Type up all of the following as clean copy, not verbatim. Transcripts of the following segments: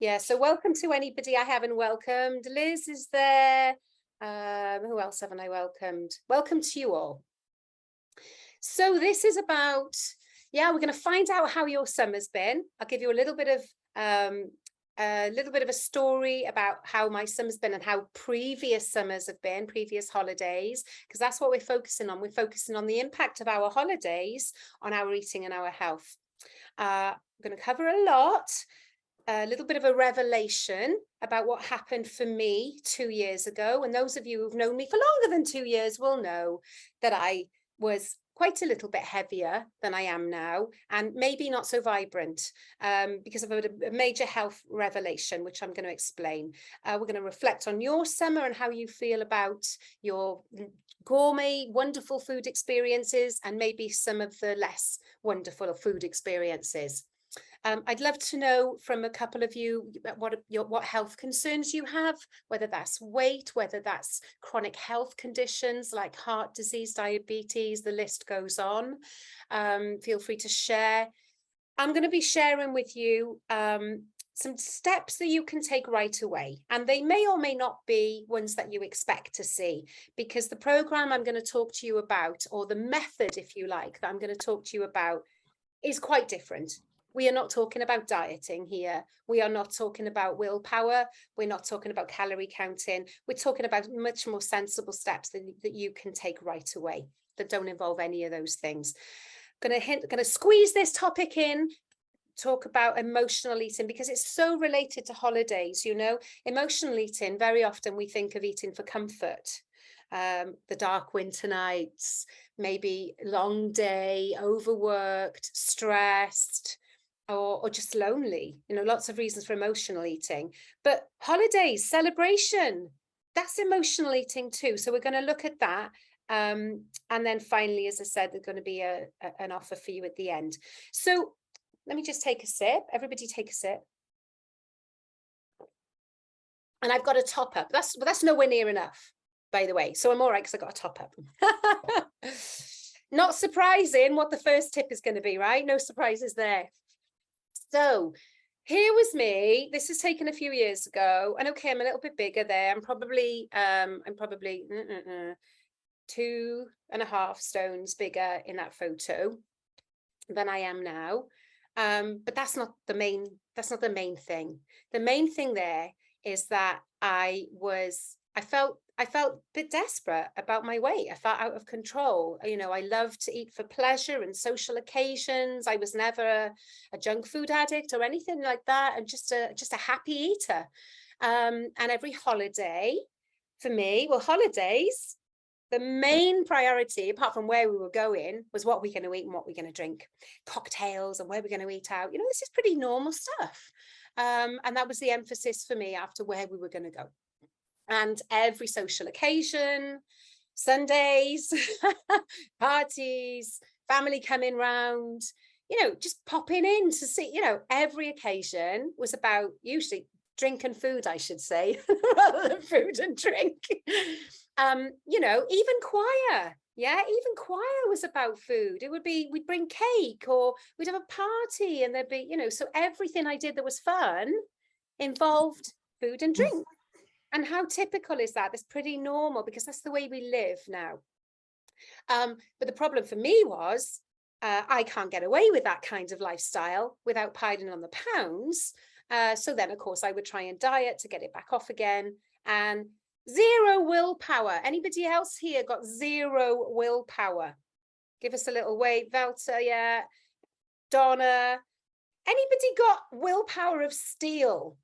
Yeah, so welcome to anybody I haven't welcomed. Liz is there. Who else haven't I welcomed? Welcome to you all. So this is about, we're going to find out how your summer's been. I'll give you a little bit of a story about how my summer's been and how previous summers have been, previous holidays, because that's what we're focusing on. We're focusing on the impact of our holidays on our eating and our health. I'm going to cover a lot. A little bit of a revelation about what happened for me 2 years ago. And those of you who've known me for longer than 2 years will know that I was quite a little bit heavier than I am now, and maybe not so vibrant because of a major health revelation, which I'm going to explain. We're going to reflect on your summer and how you feel about your gourmet, wonderful food experiences, and maybe some of the less wonderful food experiences. I'd love to know from a couple of you what health concerns you have, whether that's weight, whether that's chronic health conditions like heart disease, diabetes, the list goes on. Feel free to share. I'm going to be sharing with you some steps that you can take right away, and they may or may not be ones that you expect to see, because the program I'm going to talk to you about, or the method, if you like, that I'm going to talk to you about is quite different. We are not talking about dieting here. We are not talking about willpower. We're not talking about calorie counting. We're talking about much more sensible steps that you can take right away that don't involve any of those things. Going to squeeze this topic in, talk about emotional eating, because it's so related to holidays. You know, emotional eating, very often we think of eating for comfort. The dark winter nights, maybe long day, overworked, stressed, or just lonely. You know, lots of reasons for emotional eating. But holidays, celebration, that's emotional eating too. So we're going to look at that. And then finally, as I said, there's going to be an offer for you at the end. So let me just take a sip. Everybody take a sip. And I've got a top up. That's nowhere near enough, by the way. So I'm all right because I got a top up. Not surprising what the first tip is going to be, right? No surprises there. So here was me. This is taken a few years ago, and okay, I'm a little bit bigger there. I'm probably 2.5 stones bigger in that photo than I am now. But that's not the main thing. The main thing there is that I felt a bit desperate about my weight. I felt out of control. You know, I love to eat for pleasure and social occasions. I was never a junk food addict or anything like that. I'm just a happy eater. And every holiday for me, well, holidays, the main priority, apart from where we were going, was what we're going to eat and what we're going to drink. Cocktails and where we're going to eat out. You know, this is pretty normal stuff. And that was the emphasis for me after where we were going to go. And every social occasion, Sundays, parties, family coming round, you know, just popping in to see, you know, every occasion was about usually drink and food, I should say, rather than food and drink. You know, even choir. Yeah, even choir was about food. It would be, we'd bring cake or we'd have a party and there'd be, you know, so everything I did that was fun involved food and drink. And how typical is that? That's pretty normal because that's the way we live now. But the problem for me was I can't get away with that kind of lifestyle without piling on the pounds. So then, of course, I would try and diet to get it back off again. And zero willpower. Anybody else here got zero willpower? Give us a little wave. Velta, yeah. Donna. Anybody got willpower of steel?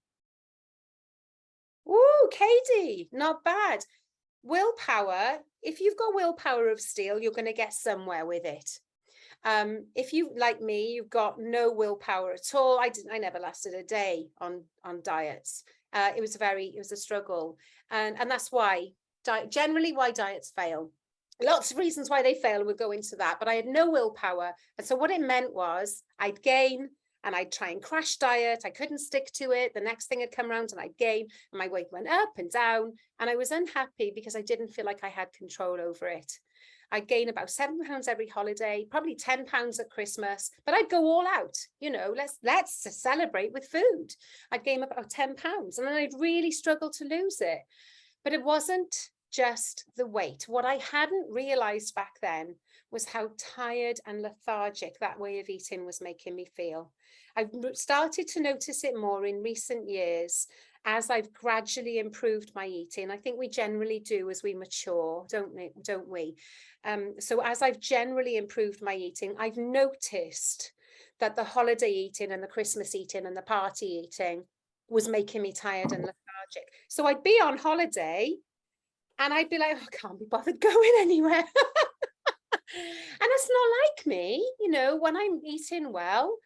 Ooh, Katie, not bad. Willpower, if you've got willpower of steel, you're going to get somewhere with it. If you, like me, you've got no willpower at all. I never lasted a day on diets. It was a struggle. And that's why, generally why diets fail. Lots of reasons why they fail, and we'll go into that, but I had no willpower. And so what it meant was I'd gain, and I'd try and crash diet. I couldn't stick to it. The next thing had come around and I'd gain, and my weight went up and down. And I was unhappy because I didn't feel like I had control over it. I'd gain about £7 every holiday, probably £10 at Christmas, but I'd go all out, you know, let's celebrate with food. I'd gain about £10 and then I'd really struggle to lose it. But it wasn't just the weight. What I hadn't realized back then was how tired and lethargic that way of eating was making me feel. I've started to notice it more in recent years as I've gradually improved my eating. I think we generally do as we mature, don't we? So as I've generally improved my eating, I've noticed that the holiday eating and the Christmas eating and the party eating was making me tired and lethargic. So I'd be on holiday and I'd be like, oh, I can't be bothered going anywhere. And that's not like me, you know, when I'm eating well,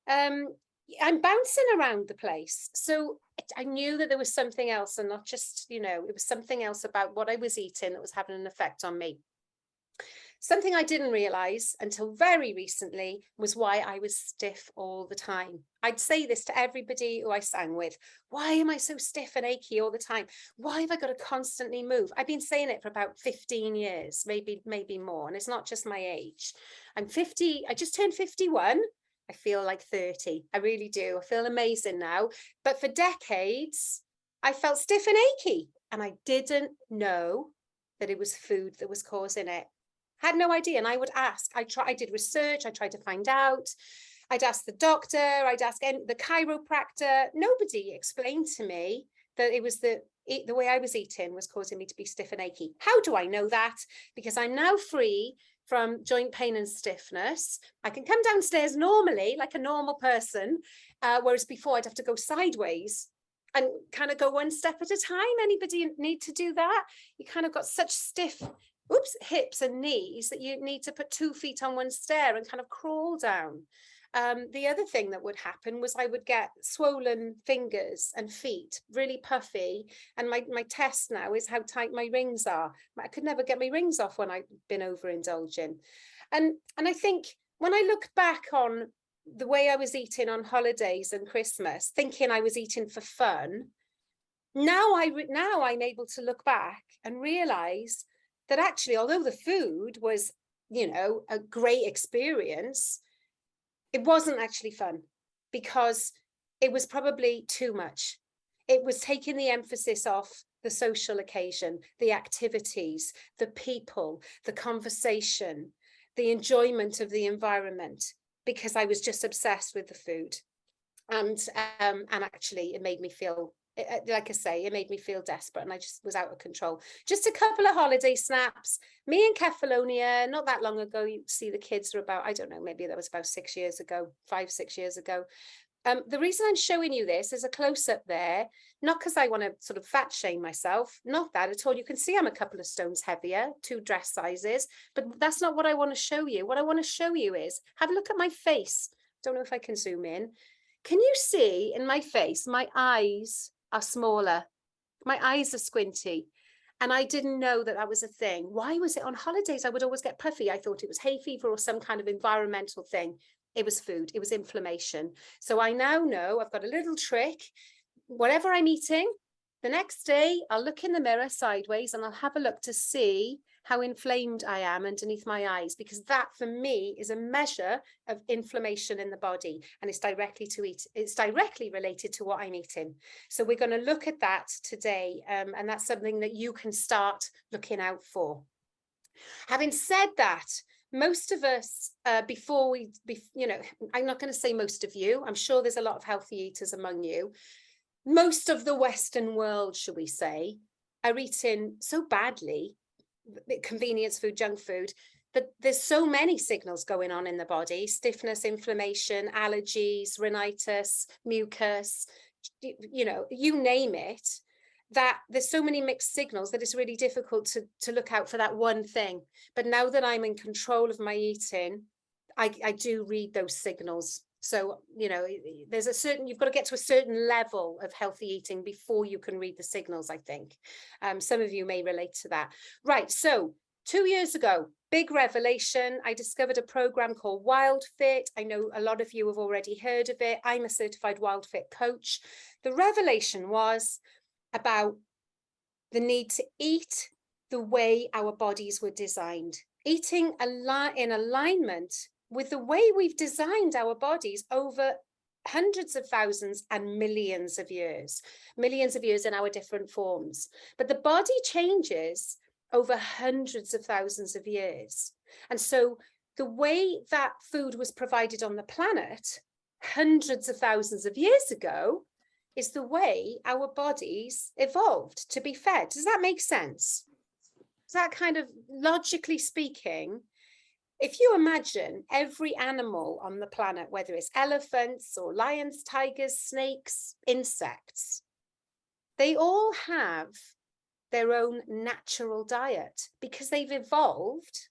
I'm bouncing around the place. So I knew that there was something else, and not just, you know, it was something else about what I was eating that was having an effect on me. Something I didn't realize until very recently was why I was stiff all the time. I'd say this to everybody who I sang with. Why am I so stiff and achy all the time? Why have I got to constantly move? I've been saying it for about 15 years, maybe more. And it's not just my age. I'm 50. I just turned 51. I feel like 30. I really do. I feel amazing now. But for decades, I felt stiff and achy. And I didn't know that it was food that was causing it. Had no idea. And I would ask. I did research. I tried to find out. I'd ask the doctor. I'd ask the chiropractor. Nobody explained to me that it was the way I was eating was causing me to be stiff and achy. How do I know that? Because I'm now free from joint pain and stiffness. I can come downstairs normally, like a normal person, whereas before I'd have to go sideways and kind of go one step at a time. Anybody need to do that? You kind of got such stiff hips and knees that you need to put 2 feet on one stair and kind of crawl down. The other thing that would happen was I would get swollen fingers and feet, really puffy. And my test now is how tight my rings are. I could never get my rings off when I've been overindulging. And I think when I look back on the way I was eating on holidays and Christmas, thinking I was eating for fun, now I'm able to look back and realize that actually, although the food was, you know, a great experience, it wasn't actually fun because it was probably too much. It was taking the emphasis off the social occasion, the activities, the people, the conversation, the enjoyment of the environment, because I was just obsessed with the food. And actually it made me feel, like I say, it made me feel desperate and I just was out of control. Just a couple of holiday snaps. Me and Kefalonia, not that long ago, you see the kids are about, I don't know, maybe that was about 6 years ago, 5-6 years ago. The reason I'm showing you this is a close-up there, not because I want to sort of fat shame myself, not that at all. You can see I'm a couple of stones heavier, 2 dress sizes, but that's not what I want to show you. What I want to show you is, have a look at my face. Don't know if I can zoom in. Can you see in my face, my eyes are smaller. My eyes are squinty. And I didn't know that that was a thing. Why was it on holidays? I would always get puffy. I thought it was hay fever or some kind of environmental thing. It was food. It was inflammation. So I now know I've got a little trick. Whatever I'm eating, the next day I'll look in the mirror sideways and I'll have a look to see how inflamed I am underneath my eyes, because that for me is a measure of inflammation in the body, and it's directly related to what I'm eating. So we're going to look at that today, and that's something that you can start looking out for. Having said that, most of us, you know, I'm not going to say most of you, I'm sure there's a lot of healthy eaters among you. Most of the Western world, shall we say, are eating so badly, convenience food, junk food, that there's so many signals going on in the body: stiffness, inflammation, allergies, rhinitis, mucus, you know, you name it, that there's so many mixed signals that it's really difficult to look out for that one thing. But now that I'm in control of my eating, I do read those signals. So, you know, there's you've got to get to a certain level of healthy eating before you can read the signals, I think. Some of you may relate to that. Right, so 2 years ago, big revelation. I discovered a program called WILDFIT. I know a lot of you have already heard of it. I'm a certified WILDFIT coach. The revelation was about the need to eat the way our bodies were designed. eating in alignment with the way we've designed our bodies over hundreds of thousands and millions of years in our different forms. But the body changes over hundreds of thousands of years. And so the way that food was provided on the planet hundreds of thousands of years ago is the way our bodies evolved to be fed. Does that make sense? Is that kind of, logically speaking, if you imagine every animal on the planet, whether it's elephants or lions, tigers, snakes, insects, they all have their own natural diet because they've evolved,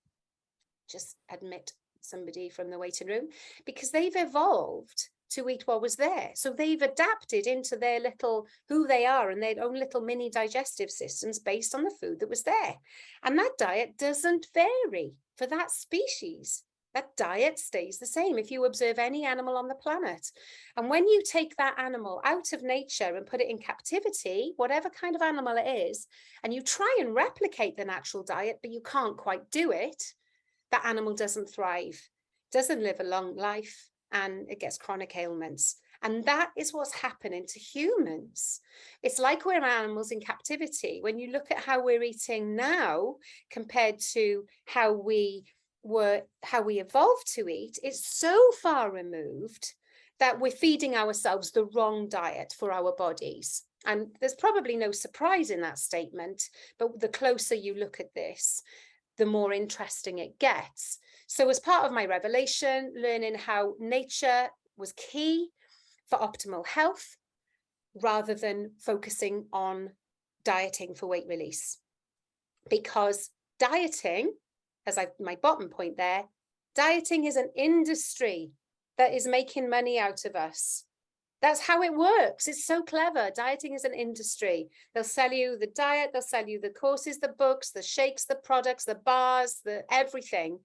just admit somebody from the waiting room, because they've evolved to eat what was there. So they've adapted into their little, who they are and their own little mini digestive systems based on the food that was there. And that diet doesn't vary for that species. That diet stays the same if you observe any animal on the planet. And when you take that animal out of nature and put it in captivity, whatever kind of animal it is, and you try and replicate the natural diet, but you can't quite do it, that animal doesn't thrive, doesn't live a long life, and it gets chronic ailments. And that is what's happening to humans. It's like we're animals in captivity. When you look at how we're eating now compared to how we evolved to eat, it's so far removed that we're feeding ourselves the wrong diet for our bodies. And there's probably no surprise in that statement, but the closer you look at this, the more interesting it gets. So as part of my revelation, learning how nature was key for optimal health, rather than focusing on dieting for weight release. Because dieting, my bottom point there, dieting is an industry that is making money out of us. That's how it works. It's so clever. Dieting is an industry. They'll sell you the diet, they'll sell you the courses, the books, the shakes, the products, the bars, the everything.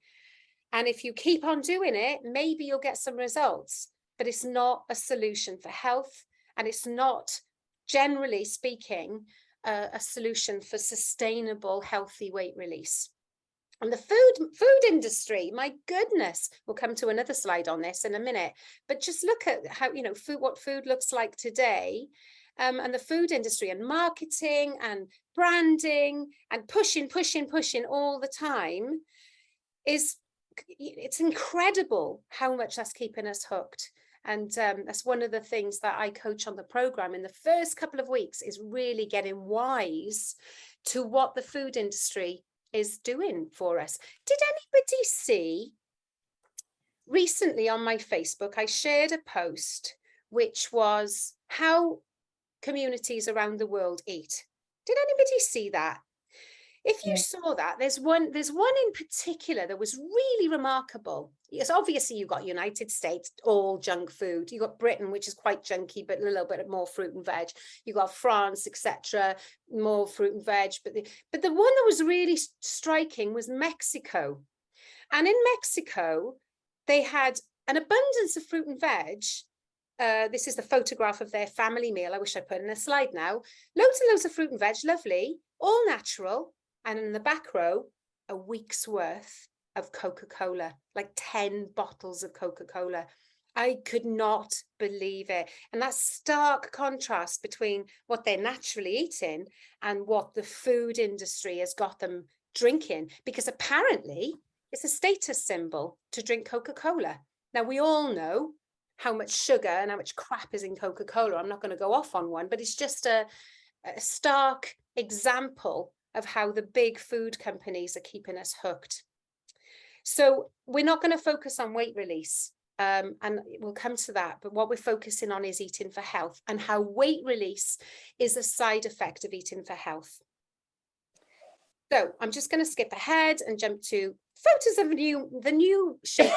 And if you keep on doing it, maybe you'll get some results, but it's not a solution for health. And it's not, generally speaking, a solution for sustainable, healthy weight release. And the food industry, my goodness, we'll come to another slide on this in a minute, but just look at how, what food looks like today, and the food industry and marketing and branding and pushing all the time it's incredible how much that's keeping us hooked. And that's one of the things that I coach on the program in the first couple of weeks, is really getting wise to what the food industry is doing for us. Did anybody see recently on my Facebook, I shared a post which was how communities around the world eat? Did anybody see that? If you saw that, there's one in particular that was really remarkable. Yes, obviously you've got United States, all junk food. You've got Britain, which is quite junky, but a little bit more fruit and veg. You've got France, etc., more fruit and veg. But the one that was really striking was Mexico. And in Mexico, they had an abundance of fruit and veg. This is the photograph of their family meal. I wish I put in a slide now. Loads and loads of fruit and veg, lovely, all natural. And in the back row, a week's worth of Coca-Cola, like 10 bottles of Coca-Cola. I could not believe it. And that stark contrast between what they're naturally eating and what the food industry has got them drinking, because apparently it's a status symbol to drink Coca-Cola. Now, we all know how much sugar and how much crap is in Coca-Cola. I'm not going to go off on one, but it's just a stark example of how the big food companies are keeping us hooked. So we're not going to focus on weight release, and we'll come to that. But what we're focusing on is eating for health, and how weight release is a side effect of eating for health. So I'm just going to skip ahead and jump to photos of the new shape.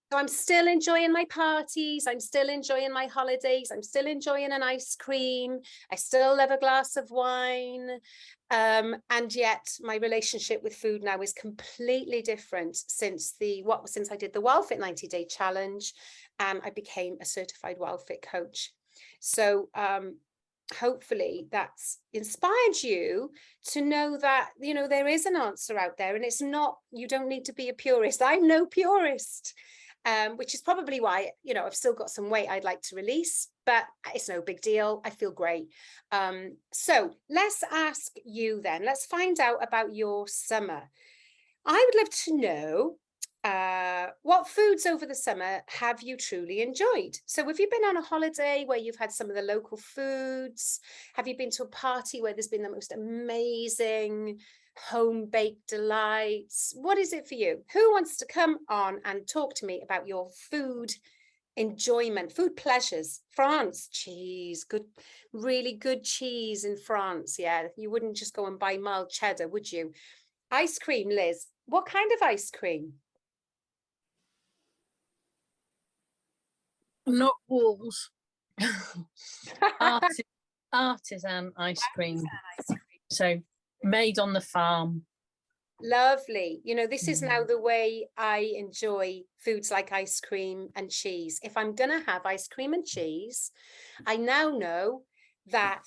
So I'm still enjoying my parties. I'm still enjoying my holidays. I'm still enjoying an ice cream. I still love a glass of wine. And yet my relationship with food now is completely different since I did the WILDFIT 90-day challenge and I became a certified WILDFIT coach. So hopefully that's inspired you to know that, you know, there is an answer out there, and it's not, you don't need to be a purist. I'm no purist, which is probably why, you know, I've still got some weight I'd like to release, but it's no big deal. I feel great. So let's ask you then, let's find out about your summer. I would love to know, what foods over the summer have you truly enjoyed? So have you been on a holiday where you've had some of the local foods? Have you been to a party where there's been the most amazing home-baked delights? What is it for you? Who wants to come on and talk to me about your food enjoyment, food pleasures? France, cheese, good, really good cheese in France. Yeah, you wouldn't just go and buy mild cheddar, would you? Ice cream, Liz. What kind of ice cream? Not walls. Artisan ice cream. So made on the farm. Lovely. You know, this is now the way I enjoy foods like ice cream and cheese. If I'm going to have ice cream and cheese, I now know that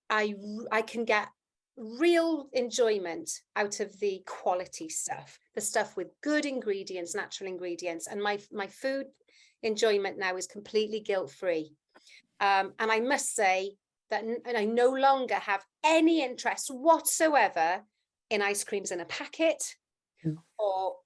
I can get real enjoyment out of the quality stuff, the stuff with good ingredients, natural ingredients. And my food enjoyment now is completely guilt-free. And I must say that I no longer have any interest whatsoever in ice creams in a packet or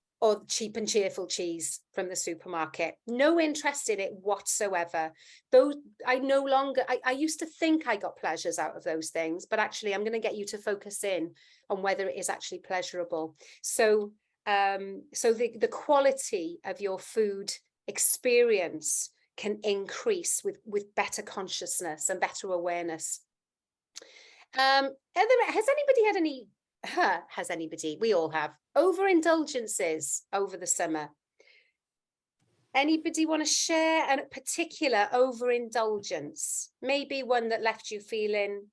cheap and cheerful cheese from the supermarket. No interest in it whatsoever. Though I no longer, I used to think I got pleasures out of those things, but actually I'm going to get you to focus in on whether it is actually pleasurable. So, so the quality of your food experience can increase with better consciousness and better awareness. Has anybody had any, has anybody, we all have, overindulgences over the summer? Anybody want to share a particular overindulgence? Maybe one that left you feeling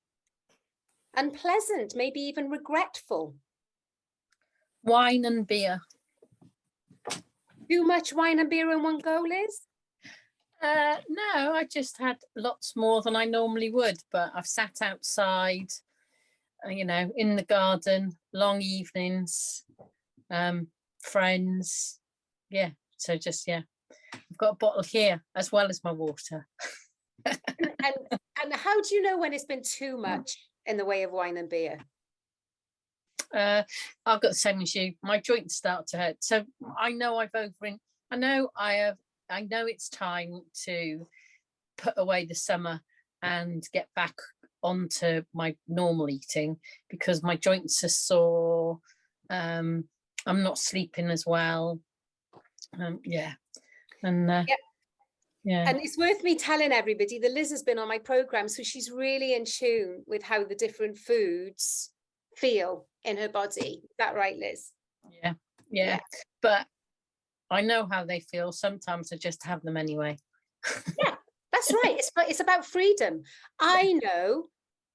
unpleasant, maybe even regretful? Wine and beer. Too much wine and beer in one go, Liz? No, I just had lots more than I normally would, but I've sat outside, you know, in the garden, long evenings, friends. Yeah, so just, yeah, I've got a bottle here as well as my water. and how do you know when it's been too much in the way of wine and beer? I've got the same as you. My joints start to hurt, so I know I know it's time to put away the summer and get back onto my normal eating, because my joints are sore. I'm not sleeping as well. Yeah. And yeah. And it's worth me telling everybody that Liz has been on my program, so she's really in tune with how the different foods feel in her body. Is that right, Liz? Yeah. But I know how they feel. Sometimes I just have them anyway. Yeah, that's right. It's about freedom. I know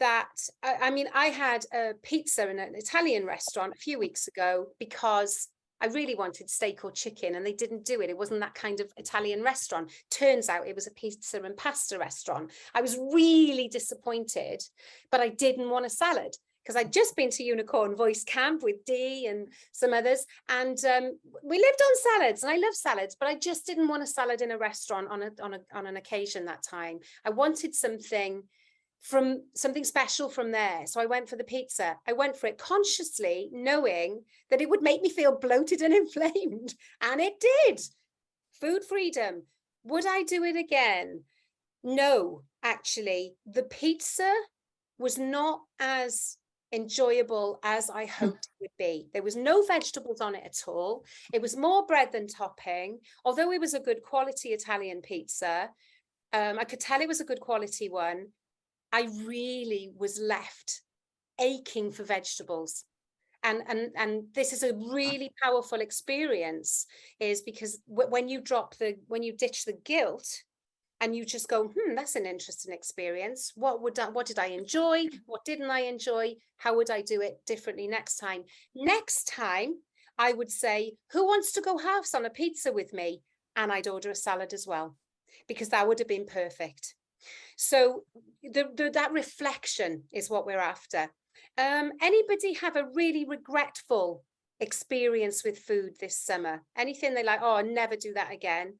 that, I mean, I had a pizza in an Italian restaurant a few weeks ago because I really wanted steak or chicken and they didn't do it. It wasn't that kind of Italian restaurant. Turns out it was a pizza and pasta restaurant. I was really disappointed, but I didn't want a salad, because I'd just been to Unicorn Voice Camp with Dee and some others, and we lived on salads, and I love salads, but I just didn't want a salad in a restaurant on an occasion that time. I wanted something special from there, so I went for the pizza. I went for it consciously, knowing that it would make me feel bloated and inflamed, and it did. Food freedom. Would I do it again? No, actually, the pizza was not as enjoyable as I hoped it would be. There was no vegetables on it at all. It was more bread than topping. Although it was a good quality Italian pizza, I could tell it was a good quality one. I really was left aching for vegetables. And this is a really powerful experience, is because when you ditch the guilt, and you just go, that's an interesting experience. What did I enjoy? What didn't I enjoy? How would I do it differently next time? Next time, I would say, who wants to go halves on a pizza with me? And I'd order a salad as well, because that would have been perfect. So that reflection is what we're after. Anybody have a really regretful experience with food this summer? Anything they like, oh, I'll never do that again?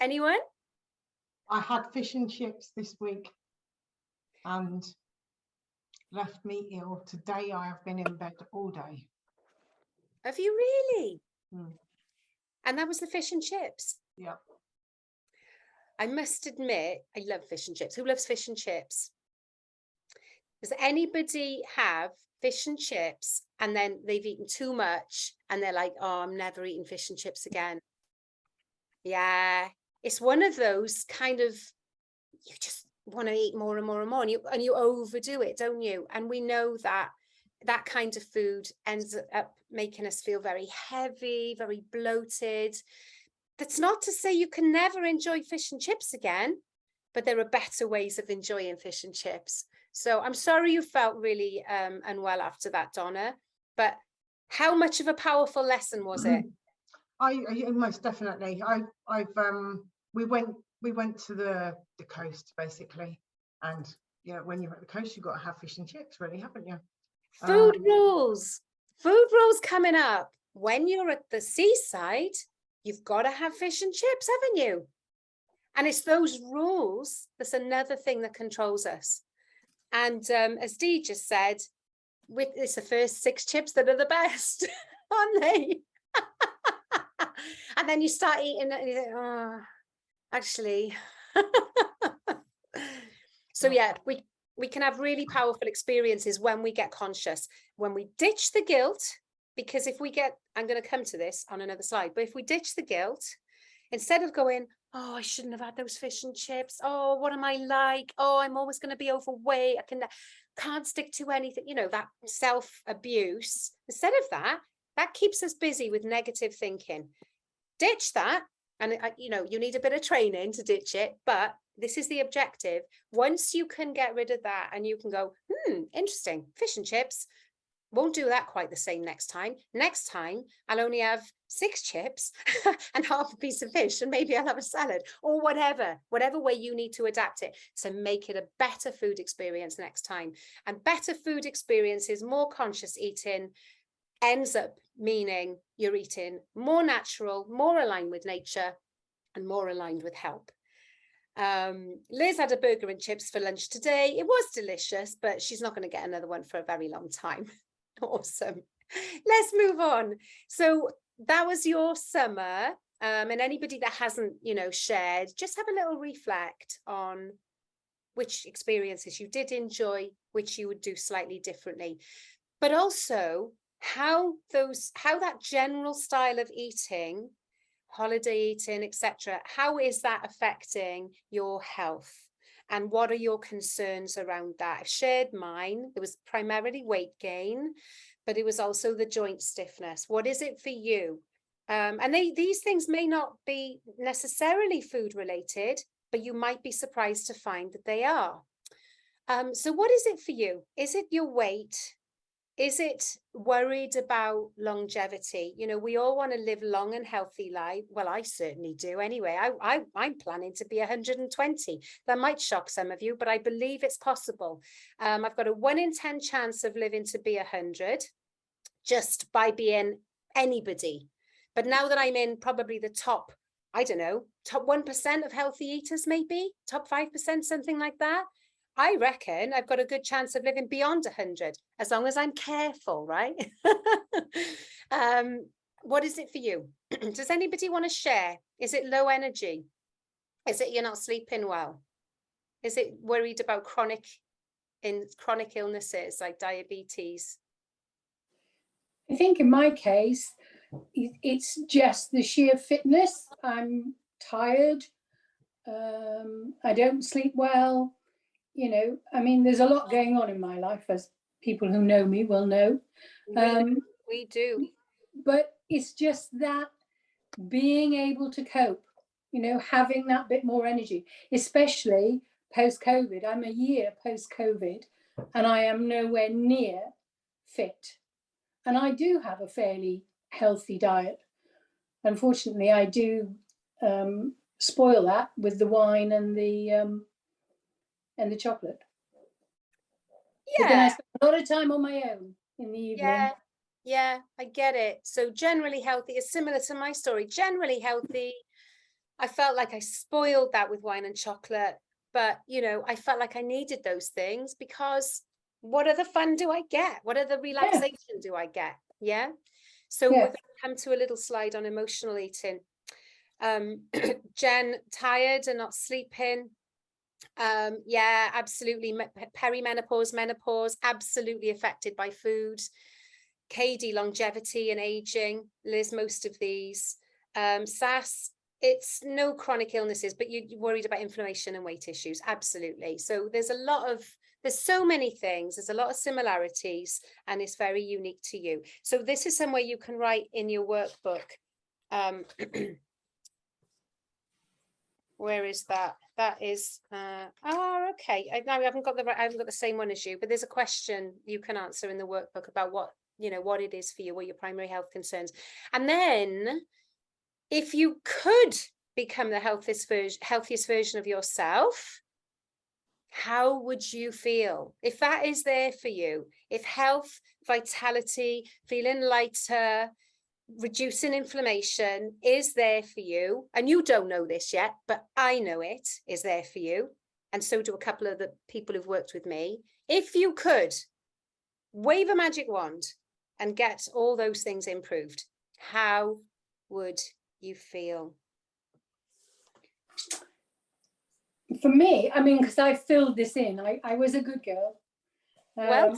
Anyone? I had fish and chips this week and left me ill. Today I have been in bed all day. Have you really? Mm. And that was the fish and chips? Yeah. I must admit, I love fish and chips. Who loves fish and chips? Does anybody have fish and chips and then they've eaten too much and they're like, oh, I'm never eating fish and chips again? Yeah, it's one of those kind of, you just want to eat more and more and more, and you overdo it, don't you? And we know that that kind of food ends up making us feel very heavy, very bloated. That's not to say you can never enjoy fish and chips again, but there are better ways of enjoying fish and chips. So I'm sorry you felt really unwell after that, Donna, but how much of a powerful lesson was it? I most definitely. We went to the coast basically, and yeah, when you're at the coast, you've got to have fish and chips, really, haven't you? Food rules coming up. When you're at the seaside, you've got to have fish and chips, haven't you? And it's those rules that's another thing that controls us. And as Dee just said, it's the first 6 chips that are the best, aren't they? And then you start eating it and you think, oh, actually. So yeah, we can have really powerful experiences when we get conscious, when we ditch the guilt, because if we get, I'm going to come to this on another slide, but if we ditch the guilt, instead of going, oh, I shouldn't have had those fish and chips. Oh, what am I like? Oh, I'm always going to be overweight. I can't stick to anything, you know, that self-abuse. Instead of that keeps us busy with negative thinking. Ditch that. And, you know, you need a bit of training to ditch it, but this is the objective. Once you can get rid of that and you can go, interesting, fish and chips, won't do that quite the same next time. Next time, I'll only have 6 chips and half a piece of fish, and maybe I'll have a salad or whatever way you need to adapt it to make it a better food experience next time. And better food experience is more conscious eating, ends up meaning you're eating more natural, more aligned with nature, and more aligned with health. Liz had a burger and chips for lunch today. It was delicious, but she's not going to get another one for a very long time. Awesome. Let's move on. So that was your summer. And anybody that hasn't, you know, shared, just have a little reflect on which experiences you did enjoy, which you would do slightly differently, but also how that general style of eating, holiday eating, etc., how is that affecting your health? And what are your concerns around that? I've shared mine. It was primarily weight gain, but it was also the joint stiffness. What is it for you? And these things may not be necessarily food related, but you might be surprised to find that they are. So what is it for you? Is it your weight? Is it worried about longevity? You know, we all want to live long and healthy life. Well, I certainly do anyway. I'm planning to be 120. That might shock some of you, but I believe it's possible. I've got a 1 in 10 chance of living to be 100 just by being anybody. But now that I'm in probably the top, I don't know, top 1% of healthy eaters, maybe top 5%, something like that, I reckon I've got a good chance of living beyond 100, as long as I'm careful, right? What is it for you? Does anybody want to share? Is it low energy? Is it you're not sleeping well? Is it worried about chronic illnesses like diabetes? I think in my case, it's just the sheer fitness. I'm tired. I don't sleep well. You know, I mean, there's a lot going on in my life, as people who know me will know. We do. But it's just that being able to cope, you know, having that bit more energy, especially post-COVID. I'm a year post-COVID and I am nowhere near fit. And I do have a fairly healthy diet. unfortunately, I do spoil that with the wine and the chocolate. But then I Yeah, spend a lot of time on my own in the evening. yeah, I get it. So generally healthy is similar to my story. Generally healthy. I felt like I spoiled that with wine and chocolate, but you know, I felt like I needed those things because what other fun do I get? What other relaxation do I get? Yeah. So we're Yeah. going to come to a little slide on emotional eating. Jen, tired and not sleeping. Yeah, absolutely. Perimenopause, menopause, absolutely affected by food. Katie, longevity and aging. Liz, most of these. Sass, it's no chronic illnesses, but you're worried about inflammation and weight issues. Absolutely. So there's so many things. There's a lot of similarities, and it's very unique to you. So this is somewhere you can write in your workbook. Where is that? That is, okay. I haven't got the same one as you, but there's a question you can answer in the workbook about what it is for you, what your primary health concerns. And then if you could become the healthiest version of yourself, how would you feel? If that is there for you, if health, vitality, feeling lighter, reducing inflammation is there for you, and you don't know this yet, but I know it is there for you, and so do a couple of the people who've worked with me. If you could wave a magic wand and get all those things improved, how would you feel? For me, I mean, because I filled this in, I was a good girl. Well,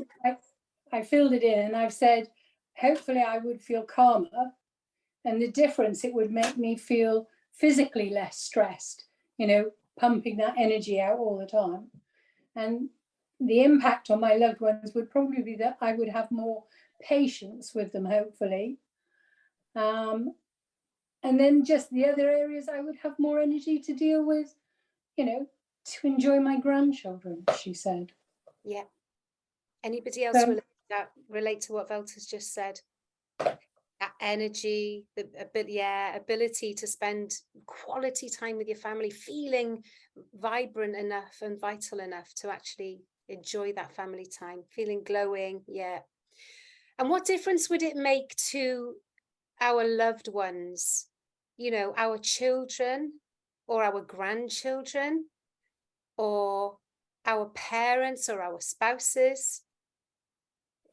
I filled it in and I've said, hopefully I would feel calmer, and the difference, it would make me feel physically less stressed, pumping that energy out all the time. And the impact on my loved ones would probably be that I would have more patience with them, hopefully. And then just the other areas, I would have more energy to deal with, to enjoy my grandchildren, she said. Yeah. Anybody else relate to what Velta's just said? That energy, ability to spend quality time with your family, feeling vibrant enough and vital enough to actually enjoy that family time, feeling glowing. Yeah. And what difference would it make to our loved ones, our children or our grandchildren or our parents or our spouses?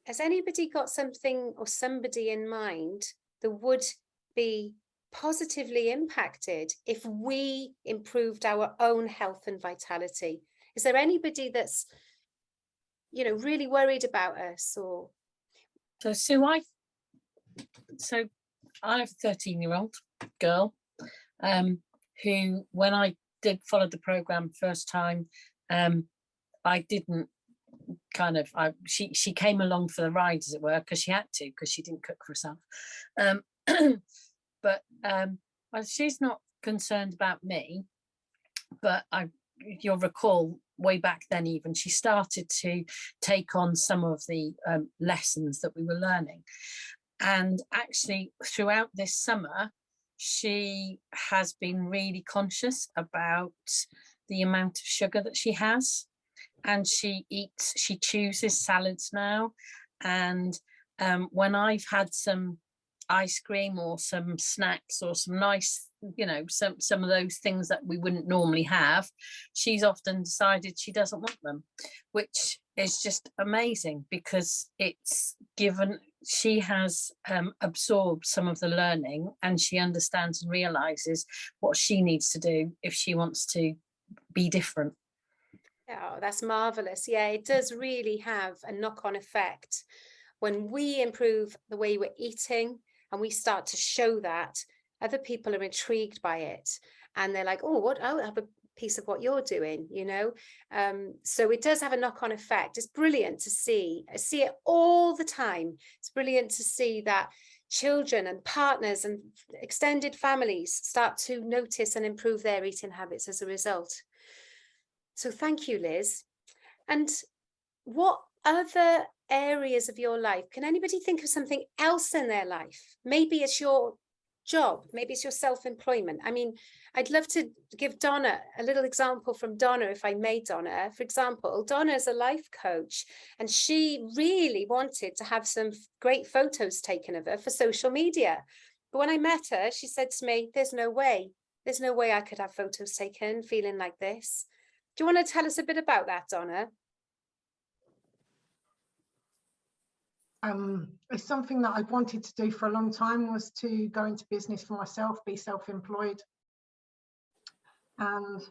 Has anybody got something or somebody in mind that would be positively impacted if we improved our own health and vitality? Is there anybody that's, really worried about us? Or So Sue, I have a 13-year-old girl who, when I did follow the program first time, I didn't she came along for the ride, as it were, because she had to, because she didn't cook for herself. But she's not concerned about me, but you'll recall way back then, even she started to take on some of the lessons that we were learning. And actually throughout this summer, she has been really conscious about the amount of sugar that she has. And she chooses salads now. And when I've had some ice cream or some snacks or some nice, some of those things that we wouldn't normally have, she's often decided she doesn't want them, which is just amazing, because she has absorbed some of the learning, and she understands and realizes what she needs to do if she wants to be different. Oh, that's marvelous. Yeah, it does really have a knock-on effect when we improve the way we're eating and we start to show that. Other people are intrigued by it and they're like, oh, I'll have a piece of what you're doing, so it does have a knock-on effect. It's brilliant to see. I see it all the time. It's brilliant to see that children and partners and extended families start to notice and improve their eating habits as a result. So thank you, Liz. And what other areas of your life, can anybody think of something else in their life? Maybe it's your job, maybe it's your self-employment. I mean, I'd love to give Donna a little example from Donna, if I may, Donna. For example, Donna is a life coach, and she really wanted to have some great photos taken of her for social media. But when I met her, she said to me, there's no way I could have photos taken feeling like this. Do you want to tell us a bit about that, Donna? It's something that I've wanted to do for a long time, was to go into business for myself, be self-employed. And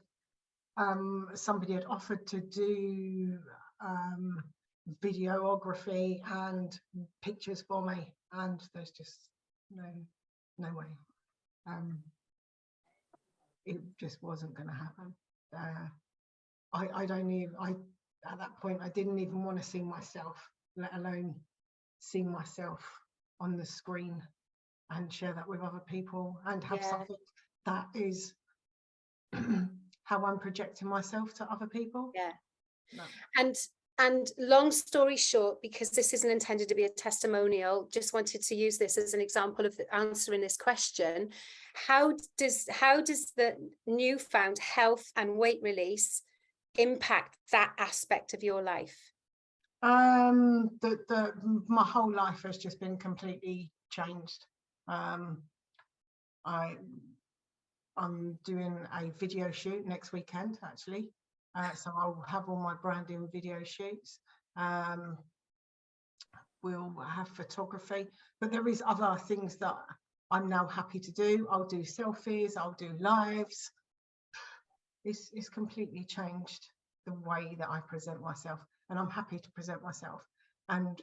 somebody had offered to do videography and pictures for me, and there's just no way. It just wasn't going to happen. At that point, I didn't even want to see myself, let alone see myself on the screen and share that with other people, and have something that is how I'm projecting myself to other people. No. And long story short, because this isn't intended to be a testimonial, just wanted to use this as an example of answering this question. How does the newfound health and weight release impact that aspect of your life? My whole life has just been completely changed. I'm doing a video shoot next weekend, actually. So I'll have all my branding video shoots. We'll have photography, but there is other things that I'm now happy to do. I'll do selfies, I'll do lives. It's completely changed the way that I present myself, and I'm happy to present myself. And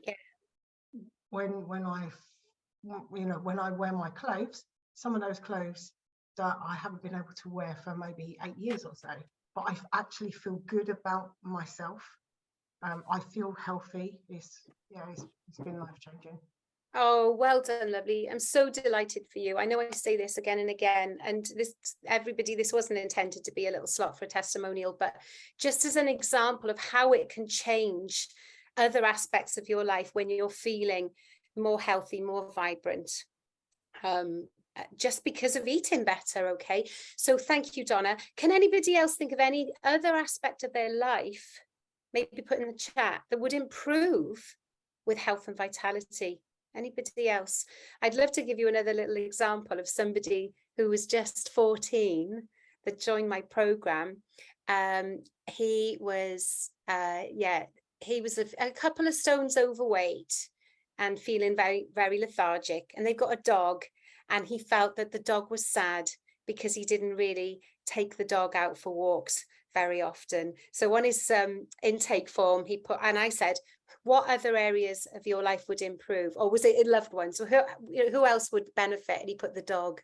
when I wear my clothes, some of those clothes that I haven't been able to wear for maybe 8 years or so, but I actually feel good about myself. I feel healthy. It's been life-changing. Oh, well done, lovely. I'm so delighted for you. I know I say this again and again, and this wasn't intended to be a little slot for a testimonial, but just as an example of how it can change other aspects of your life when you're feeling more healthy, more vibrant. Just because of eating better. Okay, so thank you, Donna. Can anybody else think of any other aspect of their life, maybe put in the chat, that would improve with health and vitality? Anybody else? I'd love to give you another little example of somebody who was just 14 that joined my program. He was a couple of stones overweight and feeling very, very lethargic, and they've got a dog. And he felt that the dog was sad because he didn't really take the dog out for walks very often. So on his intake form, he put, and I said, what other areas of your life would improve? Or was it loved ones? Or who else would benefit? And he put the dog.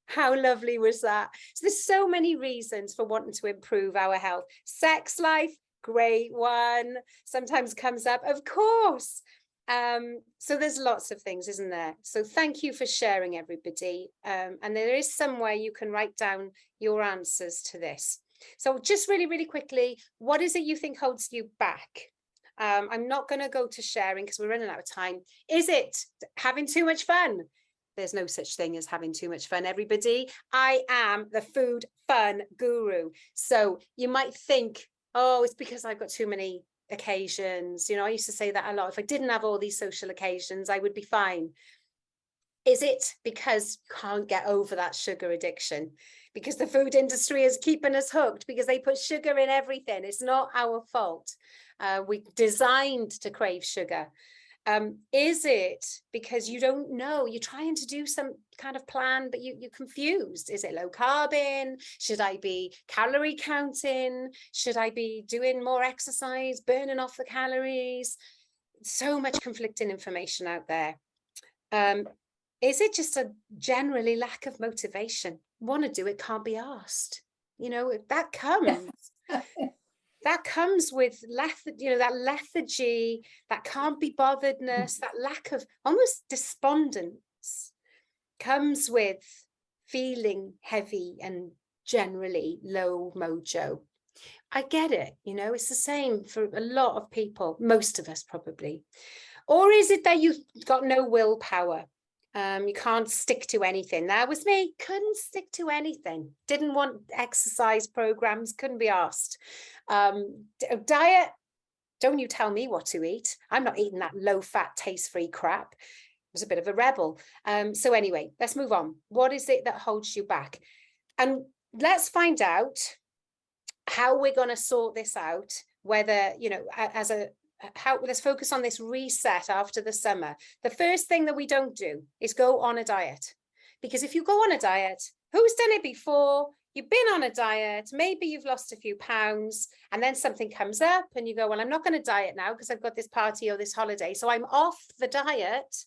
How lovely was that? So there's so many reasons for wanting to improve our health. Sex life, great one. Sometimes comes up, of course. So there's lots of things, isn't there? So thank you for sharing, everybody. And there is somewhere you can write down your answers to this. So just really, really quickly, what is it you think holds you back? I'm not going to go to sharing because we're running out of time. Is it having too much fun? There's no such thing as having too much fun, everybody. I am the food fun guru. So you might think, oh, it's because I've got too many occasions. I used to say that a lot. If I didn't have all these social occasions, I would be fine. Is it because you can't get over that sugar addiction? Because the food industry is keeping us hooked because they put sugar in everything. It's not our fault. We're designed to crave sugar. Is it because you don't know, you're trying to do some kind of plan, but you're confused? Is it low carbon? Should I be calorie counting? Should I be doing more exercise, burning off the calories? So much conflicting information out there. Is it just a generally lack of motivation? Want to do it, can't be asked. That comes. That comes with that lethargy, that can't be botheredness, that lack of almost despondence comes with feeling heavy and generally low mojo. I get it, it's the same for a lot of people, most of us probably. Or is it that you've got no willpower? You can't stick to anything. That was me. Couldn't stick to anything. Didn't want exercise programs. Couldn't be asked. Diet. Don't you tell me what to eat. I'm not eating that low-fat, taste-free crap. I was a bit of a rebel. So anyway, let's move on. What is it that holds you back? And let's find out how we're going to sort this out. Whether, you know, let's focus on this reset after the summer. The first thing that we don't do is go on a diet, because if you go on a diet, who's done it before? You've been on a diet, maybe you've lost a few pounds, and then something comes up and you go, well, I'm not going to diet now because I've got this party or this holiday, so I'm off the diet.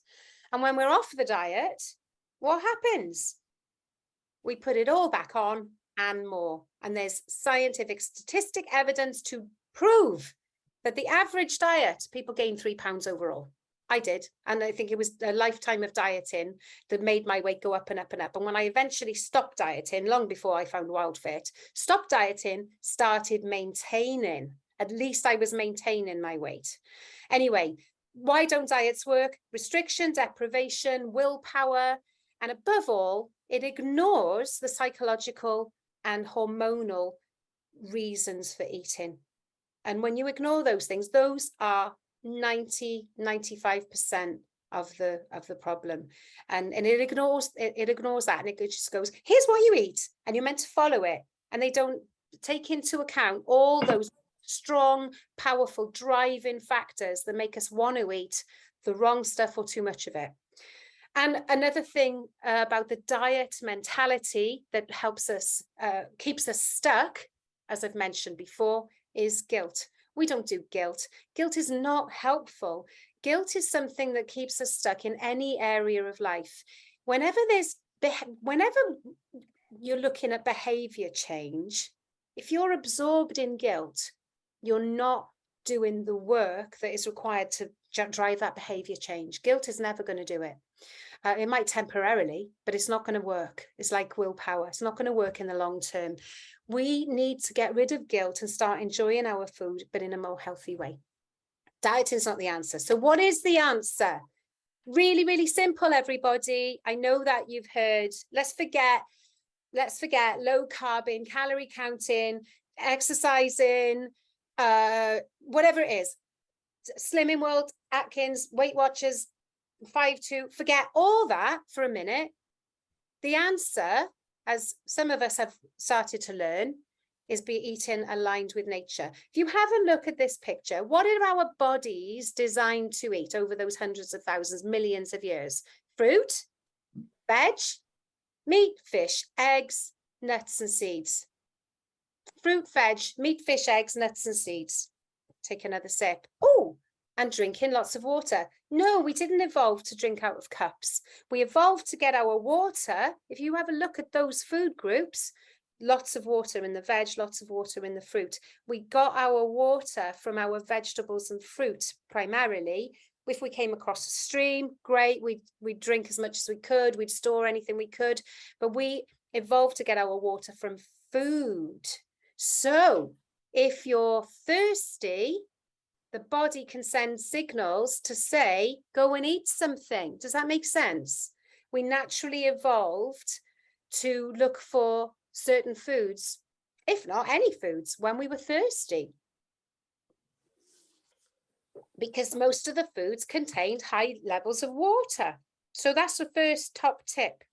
And when we're off the diet, what happens? We put it all back on and more. And there's scientific statistic evidence to prove that the average diet, people gain 3 pounds overall. I did. And I think it was a lifetime of dieting that made my weight go up and up and up. And when I eventually stopped dieting, long before I found WILDFIT, stopped dieting, started maintaining. At least I was maintaining my weight. Anyway, why don't diets work? Restriction, deprivation, willpower, and above all, it ignores the psychological and hormonal reasons for eating. And when you ignore those things, those are 95% of the problem. And it ignores that, and it just goes, here's what you eat, and you're meant to follow it. And they don't take into account all those strong, powerful driving factors that make us want to eat the wrong stuff or too much of it. And another thing about the diet mentality that helps us, keeps us stuck, as I've mentioned before, is guilt. We don't do guilt. Guilt is not helpful. Guilt is something that keeps us stuck in any area of life. Whenever you're looking at behavior change, if you're absorbed in guilt, you're not doing the work that is required to drive that behavior change. Guilt is never going to do it. It might temporarily, but it's not going to work. It's like willpower. It's not going to work in the long term. We need to get rid of guilt and start enjoying our food, but in a more healthy way. Dieting is not the answer. So what is the answer? Really, really simple, everybody. I know that you've heard, let's forget low carbing, calorie counting, exercising, whatever it is. Slimming World, Atkins, Weight Watchers, 5-2, forget all that for a minute. The answer, as some of us have started to learn, is be eating aligned with nature. If you have a look at this picture, what are our bodies designed to eat over those hundreds of thousands, millions of years? Fruit, veg, meat, fish, eggs, nuts and seeds. Fruit, veg, meat, fish, eggs, nuts and seeds. Take another sip. Oh, and drinking lots of water. No, we didn't evolve to drink out of cups. We evolved to get our water. If you have a look at those food groups, lots of water in the veg, lots of water in the fruit. We got our water from our vegetables and fruit primarily. If we came across a stream, great, we'd drink as much as we could, we'd store anything we could, but we evolved to get our water from food. So if you're thirsty, the body can send signals to say, go and eat something. Does that make sense? We naturally evolved to look for certain foods, if not any foods, when we were thirsty. Because most of the foods contained high levels of water. So that's the first top tip.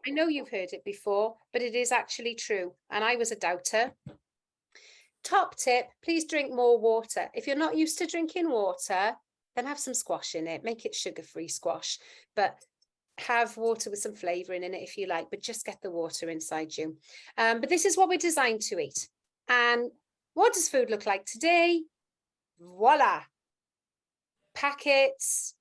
I know you've heard it before, but it is actually true. And I was a doubter. Top tip, please drink more water. If you're not used to drinking water, then have some squash in it. Make it sugar-free squash, but have water with some flavouring in it if you like, but just get the water inside you. But this is what we're designed to eat. And what does food look like today? Voila. Packets,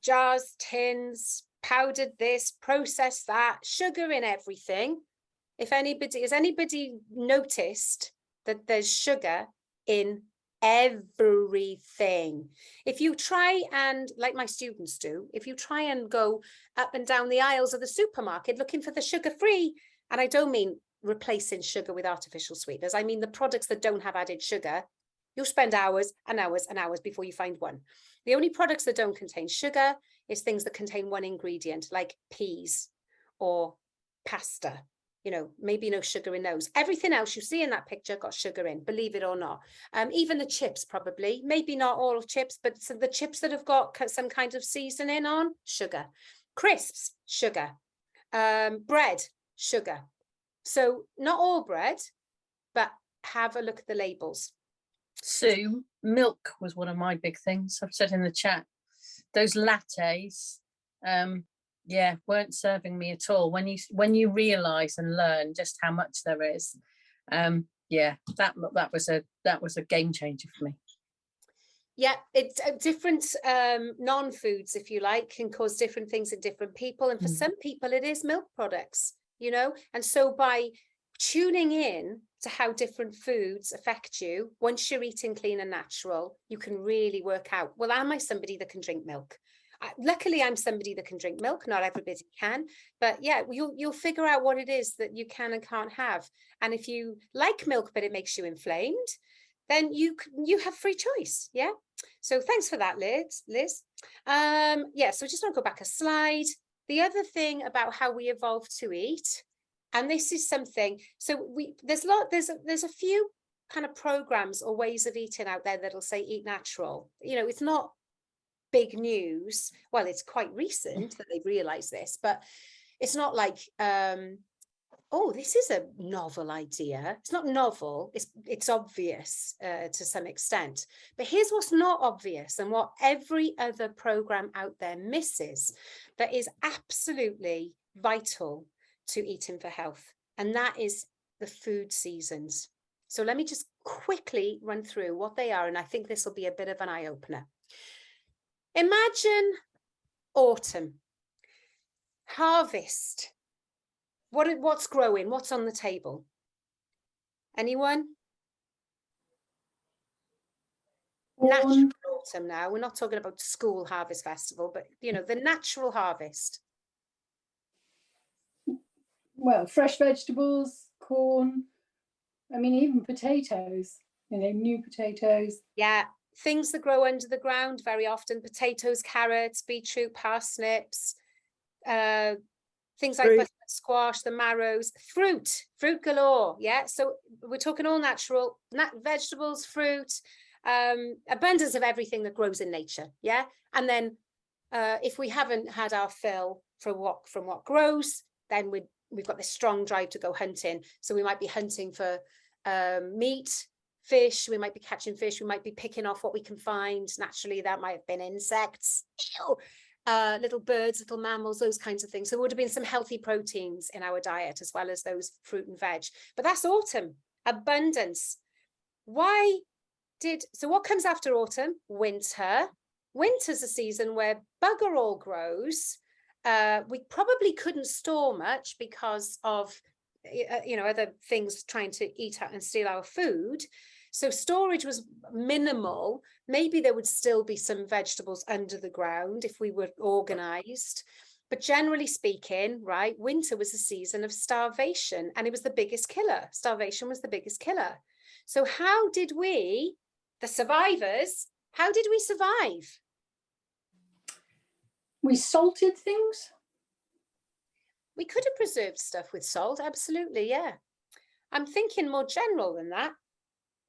jars, tins, powdered this, processed that, sugar in everything. Has anybody noticed that there's sugar in everything? If you try and, like my students do, if you try and go up and down the aisles of the supermarket looking for the sugar-free, and I don't mean replacing sugar with artificial sweeteners, I mean the products that don't have added sugar, you'll spend hours and hours and hours before you find one. The only products that don't contain sugar is things that contain one ingredient, like peas or pasta. You know, maybe no sugar in those. Everything else you see in that picture got sugar in, believe it or not. Even the chips, probably, maybe not all of chips, but so the chips that have got some kind of seasoning on, sugar. Crisps, sugar. Bread, sugar. So not all bread, but have a look at the labels. Sue, milk was one of my big things. I've said in the chat, those lattes, yeah, weren't serving me at all. When you realise and learn just how much there is, yeah, that was a game changer for me. Yeah, it's different non-foods, if you like, can cause different things in different people. And for some people, it is milk products, you know. And so by tuning in to how different foods affect you, once you're eating clean and natural, you can really work out, well, am I somebody that can drink milk? Luckily, I'm somebody that can drink milk. Not everybody can, but yeah, you'll figure out what it is that you can and can't have. And if you like milk, but it makes you inflamed, then you have free choice. Yeah. So thanks for that, Liz. Yeah. So just want to go back a slide. The other thing about how we evolved to eat, and this is something. So there's a few kind of programs or ways of eating out there that'll say eat natural. You know, it's not big news. Well, it's quite recent that they've realized this, but it's not like oh, this is a novel idea. It's not novel, it's obvious to some extent. But here's what's not obvious, and what every other program out there misses, that is absolutely vital to eating for health, and that is the food seasons. So let me just quickly run through what they are, and I think this will be a bit of an eye-opener. Imagine autumn, harvest. What's growing? What's on the table? Anyone? Natural autumn now. We're not talking about school harvest festival, but you know, the natural harvest. Well, fresh vegetables, corn, I mean, even potatoes, you know, new potatoes. Yeah, things that grow under the ground very often, potatoes, carrots, beetroot, parsnips, things like butternut squash, the marrows, fruit galore. Yeah, so we're talking all natural, vegetables, fruit, abundance of everything that grows in nature. Yeah, and then if we haven't had our fill from what grows, then we've got this strong drive to go hunting. So we might be hunting for meat, fish, we might be catching fish, we might be picking off what we can find naturally. That might have been insects. Ew. Little birds, little mammals, those kinds of things. So there would have been some healthy proteins in our diet as well as those fruit and veg. But that's autumn, abundance. So what comes after autumn? Winter. Winter's a season where bugger all grows. We probably couldn't store much because of other things trying to eat and steal our food. So storage was minimal. Maybe there would still be some vegetables under the ground if we were organized. But generally speaking, right, winter was a season of starvation, and it was the biggest killer. Starvation was the biggest killer. So how did we, the survivors, how did we survive? We salted things. We could have preserved stuff with salt, absolutely, yeah. I'm thinking more general than that.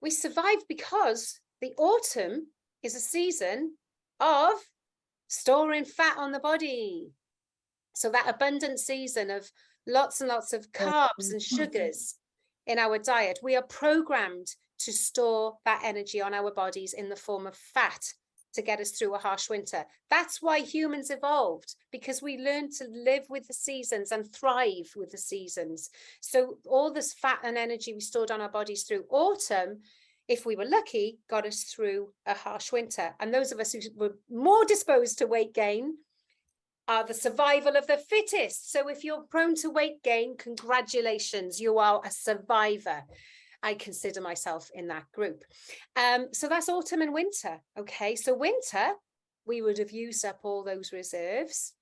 We survived because the autumn is a season of storing fat on the body. So that abundant season of lots and lots of carbs and sugars in our diet, we are programmed to store that energy on our bodies in the form of fat to get us through a harsh winter. That's why humans evolved, because we learned to live with the seasons and thrive with the seasons. So all this fat and energy we stored on our bodies through autumn, if we were lucky, got us through a harsh winter. And those of us who were more disposed to weight gain are the survival of the fittest. So if you're prone to weight gain, congratulations, you are a survivor. I consider myself in that group. So that's autumn and winter. Okay, so winter, we would have used up all those reserves.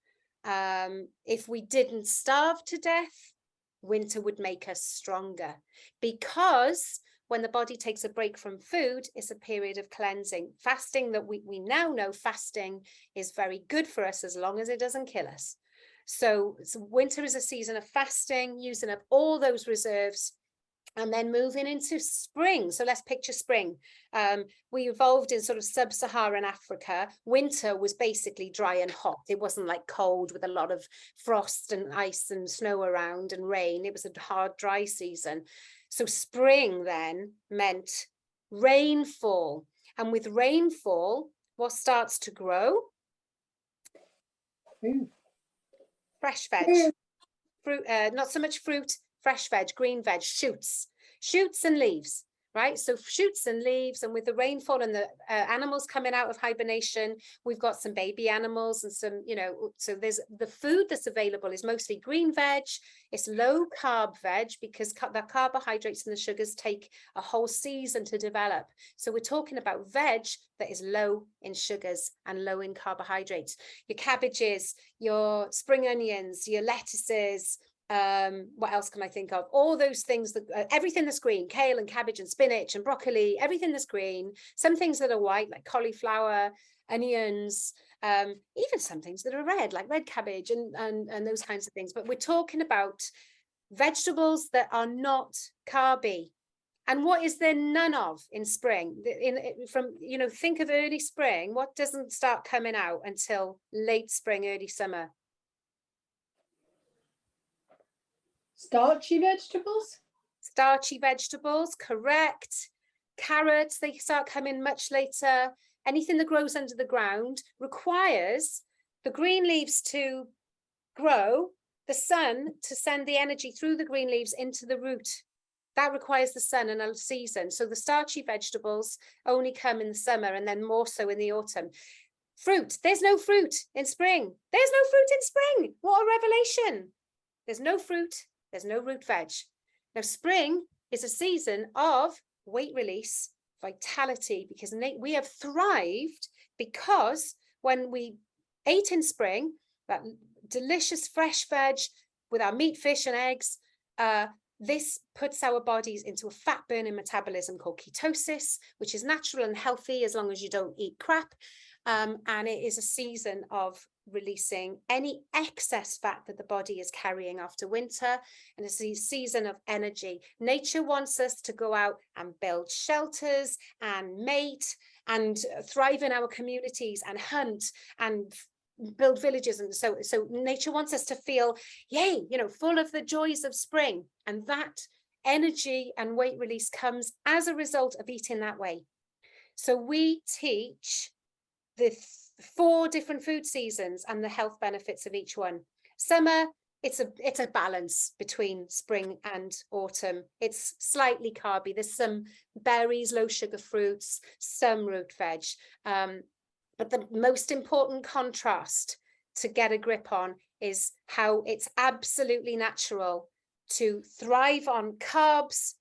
If we didn't starve to death, winter would make us stronger, because when the body takes a break from food, it's a period of cleansing. Fasting, that we now know fasting is very good for us as long as it doesn't kill us. So winter is a season of fasting, using up all those reserves, and then moving into spring. So let's picture spring. We evolved in sort of sub-Saharan Africa. Winter was basically dry and hot. It wasn't like cold with a lot of frost and ice and snow around and rain. It was a hard, dry season. So spring then meant rainfall. And with rainfall, what starts to grow? Fresh veg. Fruit, not so much fruit, fresh veg, green veg, shoots and leaves, right? So shoots and leaves, and with the rainfall and the animals coming out of hibernation, we've got some baby animals and some, you know, so there's the food that's available is mostly green veg. It's low carb veg because the carbohydrates and the sugars take a whole season to develop. So we're talking about veg that is low in sugars and low in carbohydrates. Your cabbages, your spring onions, your lettuces, what else can I think of? All those things that everything that's green, kale and cabbage and spinach and broccoli, everything that's green. Some things that are white, like cauliflower, onions, even some things that are red, like red cabbage and those kinds of things. But we're talking about vegetables that are not carby. And what is there none of in spring? From, you know, think of early spring. What doesn't start coming out until late spring, early summer? Starchy vegetables? Starchy vegetables, correct. Carrots, they start coming much later. Anything that grows under the ground requires the green leaves to grow, the sun to send the energy through the green leaves into the root. That requires the sun and a season. So the starchy vegetables only come in the summer and then more so in the autumn. Fruit, there's no fruit in spring. There's no fruit in spring. What a revelation. There's no fruit. There's no root veg. Now, spring is a season of weight release, vitality, because we have thrived because when we ate in spring, that delicious fresh veg with our meat, fish and eggs, this puts our bodies into a fat burning metabolism called ketosis, which is natural and healthy as long as you don't eat crap. And it is a season of releasing any excess fat that the body is carrying after winter, and it's a season of energy. Nature wants us to go out and build shelters and mate and thrive in our communities and hunt and build villages, and so nature wants us to feel, yay, you know, full of the joys of spring, and that energy and weight release comes as a result of eating that way. So we teach the 4 different food seasons and the health benefits of each one. Summer, it's a balance between spring and autumn. It's slightly carby. There's some berries, low sugar fruits, some root veg. But the most important contrast to get a grip on is how it's absolutely natural to thrive on carbs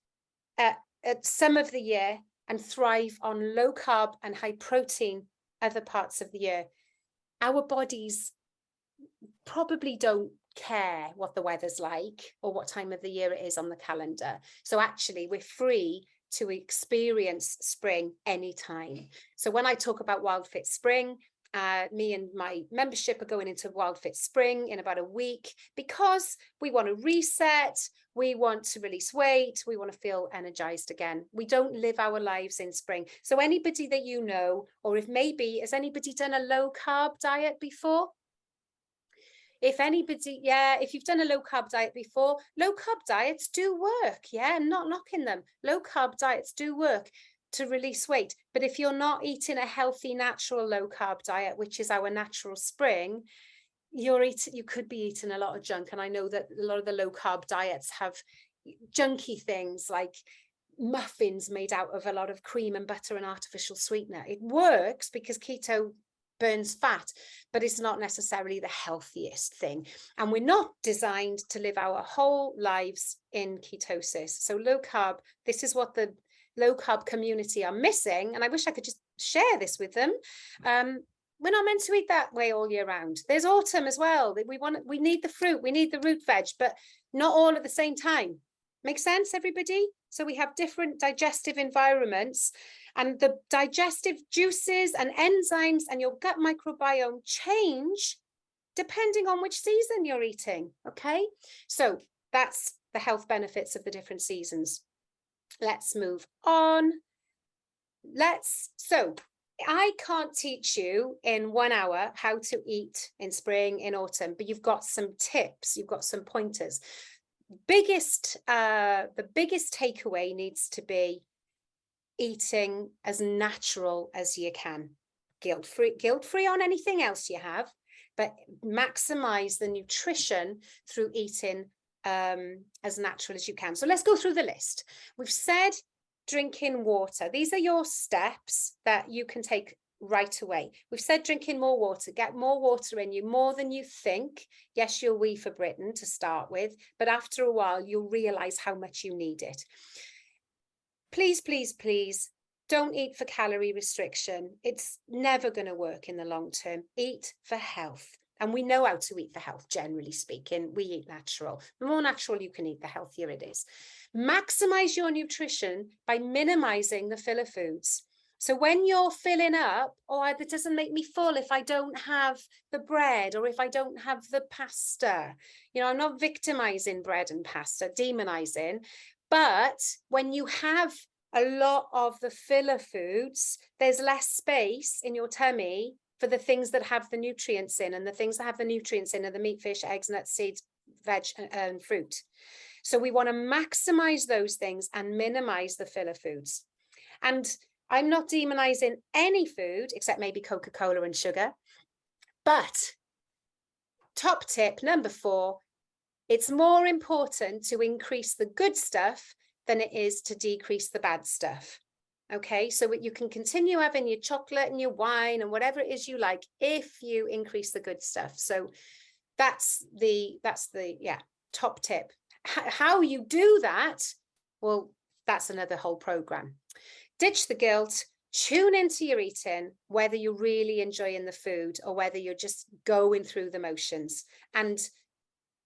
at some of the year and thrive on low carb and high protein other parts of the year. Our bodies probably don't care what the weather's like or what time of the year it is on the calendar. So actually we're free to experience spring anytime. So when I talk about WILDFIT Spring, me and my membership are going into WILDFIT Spring in about a week because we want to reset, we want to release weight, we want to feel energized again. We don't live our lives in spring. So anybody that you know, or if maybe, has anybody done a low carb diet before? If anybody, yeah, if you've done a low carb diet before, low carb diets do work. Yeah, I'm not knocking them. Low carb diets do work to release weight. But if you're not eating a healthy, natural low carb diet, which is our natural spring, you could be eating a lot of junk. And I know that a lot of the low carb diets have junky things like muffins made out of a lot of cream and butter and artificial sweetener. It works because keto burns fat, but it's not necessarily the healthiest thing. And we're not designed to live our whole lives in ketosis. So low carb, this is what the low carb community are missing. And I wish I could just share this with them. We're not meant to eat that way all year round. There's autumn as well. We need the fruit, we need the root veg, but not all at the same time. Make sense, everybody? So we have different digestive environments, and the digestive juices and enzymes and your gut microbiome change depending on which season you're eating, okay? So that's the health benefits of the different seasons. Let's move on. So I can't teach you in 1 hour how to eat in spring, in autumn, but you've got some tips, you've got some pointers. The biggest takeaway needs to be eating as natural as you can. Guilt-free on anything else you have, but maximize the nutrition through eating as natural as you can. So let's go through the list. We've said drinking water. These are your steps that you can take right away. We've said drinking more water, get more water in you, more than you think. Yes, you'll wee for Britain to start with, but after a while, you'll realize how much you need it. Please, please, please don't eat for calorie restriction. It's never going to work in the long term. Eat for health. And we know how to eat for health, generally speaking. We eat natural. The more natural you can eat, the healthier it is. Maximize your nutrition by minimizing the filler foods. So when you're filling up, oh, that doesn't make me full if I don't have the bread or if I don't have the pasta. You know, I'm not victimizing bread and pasta, demonizing. But when you have a lot of the filler foods, there's less space in your tummy for the things that have the nutrients in, and the things that have the nutrients in are the meat, fish, eggs, nuts, seeds, veg, and fruit. So we want to maximize those things and minimize the filler foods. And I'm not demonizing any food except maybe Coca-Cola and sugar. But top tip number 4, it's more important to increase the good stuff than it is to decrease the bad stuff. Okay, so you can continue having your chocolate and your wine and whatever it is you like if you increase the good stuff. So that's the top tip. How you do that, well, that's another whole program. Ditch the guilt, tune into your eating, whether you're really enjoying the food or whether you're just going through the motions. And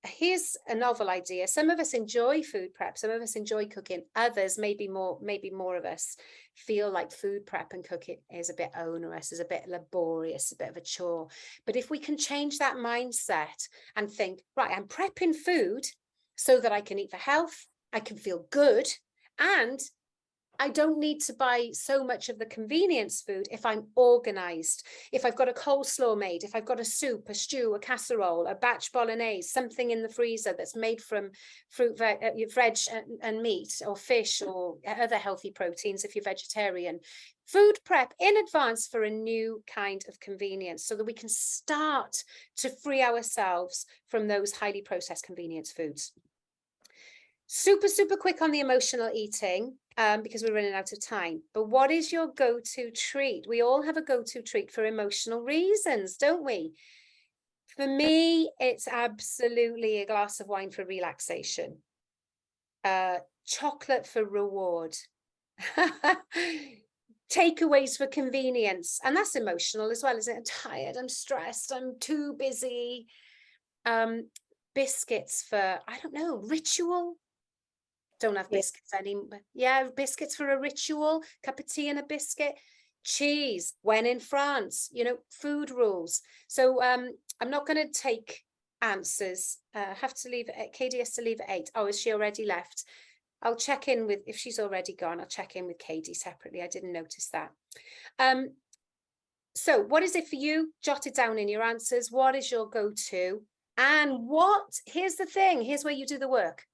here's a novel idea. Some of us enjoy food prep, some of us enjoy cooking, others, maybe more of us, feel like food prep and cooking is a bit onerous, is a bit laborious, a bit of a chore. But if we can change that mindset and think, right, I'm prepping food so that I can eat for health, I can feel good, and I don't need to buy so much of the convenience food if I'm organized. If I've got a coleslaw made, if I've got a soup, a stew, a casserole, a batch bolognese, something in the freezer that's made from fruit, veg, and meat or fish or other healthy proteins if you're vegetarian. Food prep in advance for a new kind of convenience so that we can start to free ourselves from those highly processed convenience foods. Super, super quick on the emotional eating because we're running out of time. But what is your go-to treat? We all have a go-to treat for emotional reasons, don't we? For me, it's absolutely a glass of wine for relaxation. Chocolate for reward. Takeaways for convenience. And that's emotional as well, isn't it? I'm tired, I'm stressed, I'm too busy. Biscuits for, I don't know, ritual. Don't have biscuits anymore. Yeah, biscuits for a ritual, cup of tea and a biscuit. Cheese, when in France, you know, food rules. So I'm not going to take answers. Have to leave, Katie has to leave at 8. Oh, is she already left? I'll check in with, if she's already gone, I'll check in with Katie separately. I didn't notice that. So what is it for you? Jot it down in your answers. What is your go-to? And here's the thing, here's where you do the work.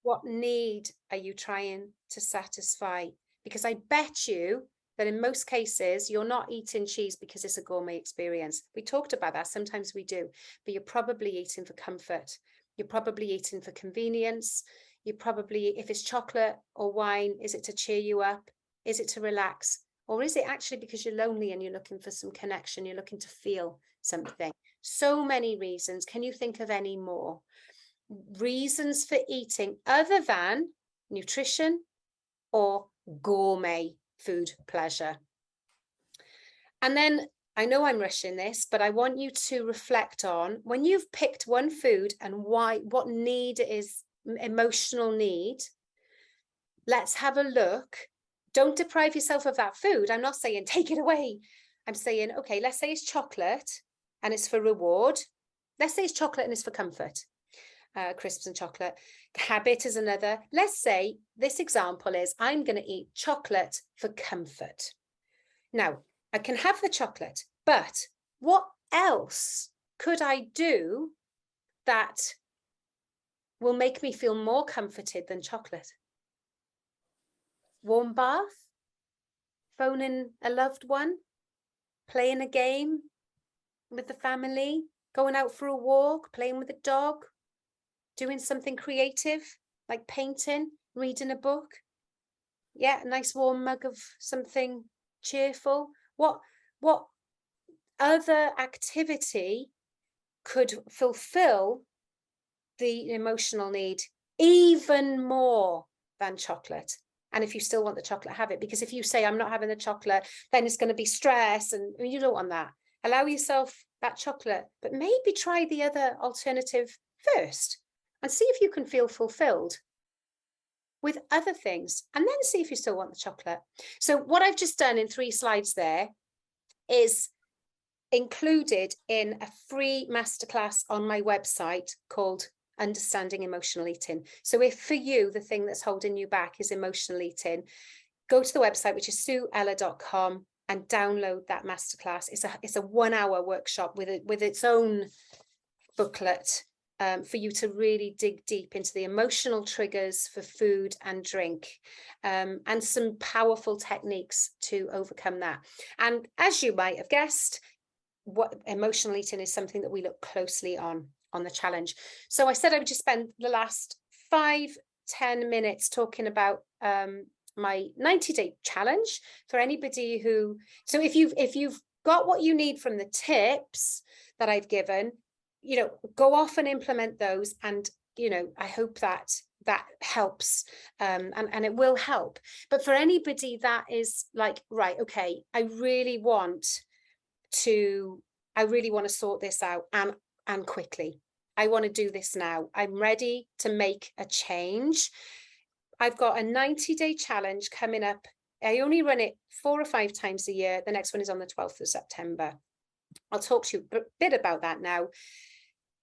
What need are you trying to satisfy? Because I bet you that in most cases, you're not eating cheese because it's a gourmet experience. We talked about that. Sometimes we do, but you're probably eating for comfort. You're probably eating for convenience. You probably, if it's chocolate or wine, is it to cheer you up? Is it to relax? Or is it actually because you're lonely and you're looking for some connection? You're looking to feel something. So many reasons. Can you think of any more? Reasons for eating other than nutrition or gourmet food pleasure. And then I know I'm rushing this, but I want you to reflect on when you've picked one food and why, what need it is, emotional need, let's have a look. Don't deprive yourself of that food. I'm not saying take it away. I'm saying, okay, let's say it's chocolate and it's for reward. Let's say it's chocolate and it's for comfort. Crisps and chocolate. Habit is another. Let's say this example is I'm going to eat chocolate for comfort. Now, I can have the chocolate, but what else could I do that will make me feel more comforted than chocolate? Warm bath, phoning a loved one, playing a game with the family, going out for a walk, playing with a dog, doing something creative like painting, reading a book. Yeah, a nice warm mug of something cheerful. What other activity could fulfill the emotional need even more than chocolate? And if you still want the chocolate, have it. Because if you say, I'm not having the chocolate, then it's going to be stress. And you don't want that. Allow yourself that chocolate, but maybe try the other alternative first and see if you can feel fulfilled with other things, and then see if you still want the chocolate. So what I've just done in 3 slides there is included in a free masterclass on my website called Understanding Emotional Eating. So if for you, the thing that's holding you back is emotional eating, go to the website, which is sueella.com, and download that masterclass. It's a 1-hour workshop with its own booklet for you to really dig deep into the emotional triggers for food and drink, and some powerful techniques to overcome that. And as you might have guessed, what emotional eating is something that we look closely on the challenge. So I said I would just spend the last 5-10 minutes talking about my 90-day challenge for anybody who, so if you've got what you need from the tips that I've given, you know, go off and implement those. And, you know, I hope that helps, and it will help. But for anybody that is like, right, okay, I really want to sort this out and quickly. I want to do this now. I'm ready to make a change. I've got a 90-day challenge coming up. I only run it 4 or 5 times a year. The next one is on the 12th of September. I'll talk to you a bit about that now.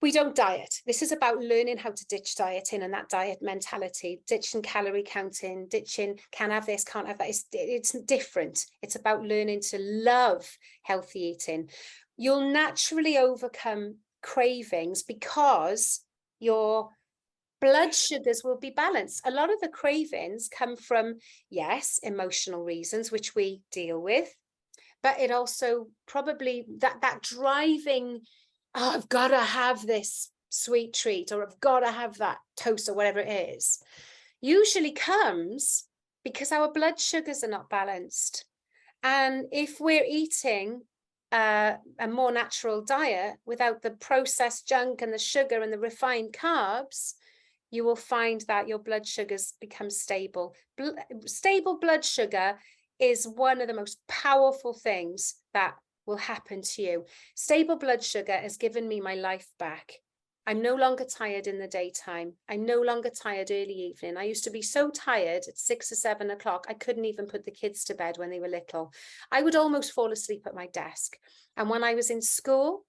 We don't diet. This is about learning how to ditch dieting and that diet mentality, ditching calorie counting, ditching can have this, can't have that. It's different. It's about learning to love healthy eating. You'll naturally overcome cravings because your blood sugars will be balanced. A lot of the cravings come from, yes, emotional reasons, which we deal with, but it also probably that driving, oh, I've got to have this sweet treat, or I've got to have that toast, or whatever it is, usually comes because our blood sugars are not balanced. And if we're eating a more natural diet without the processed junk and the sugar and the refined carbs, you will find that your blood sugars become stable. Stable blood sugar is one of the most powerful things that will happen to you. Stable blood sugar has given me my life back. I'm no longer tired in the daytime. I'm no longer tired early evening. I used to be so tired at 6 or 7 o'clock, I couldn't even put the kids to bed when they were little. I would almost fall asleep at my desk. And when I was in school,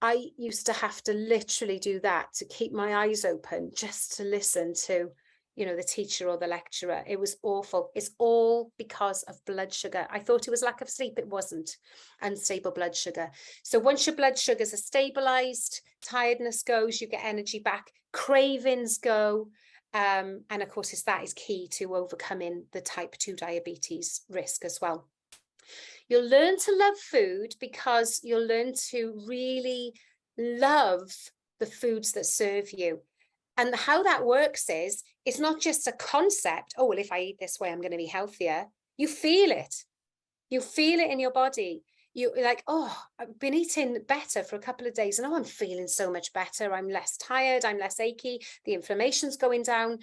I used to have to literally do that to keep my eyes open, just to listen to, you know, the teacher or the lecturer. It was awful. It's all because of blood sugar. I thought it was lack of sleep. It wasn't. Unstable blood sugar. So once your blood sugars are stabilized, tiredness goes, you get energy back, cravings go. And of course, that is key to overcoming the type 2 diabetes risk as well. You'll learn to love food because you'll learn to really love the foods that serve you. And how that works is, it's not just a concept, oh, well, if I eat this way, I'm going to be healthier. You feel it. You feel it in your body. You're like, oh, I've been eating better for a couple of days and oh, I'm feeling so much better. I'm less tired. I'm less achy. The inflammation's going down.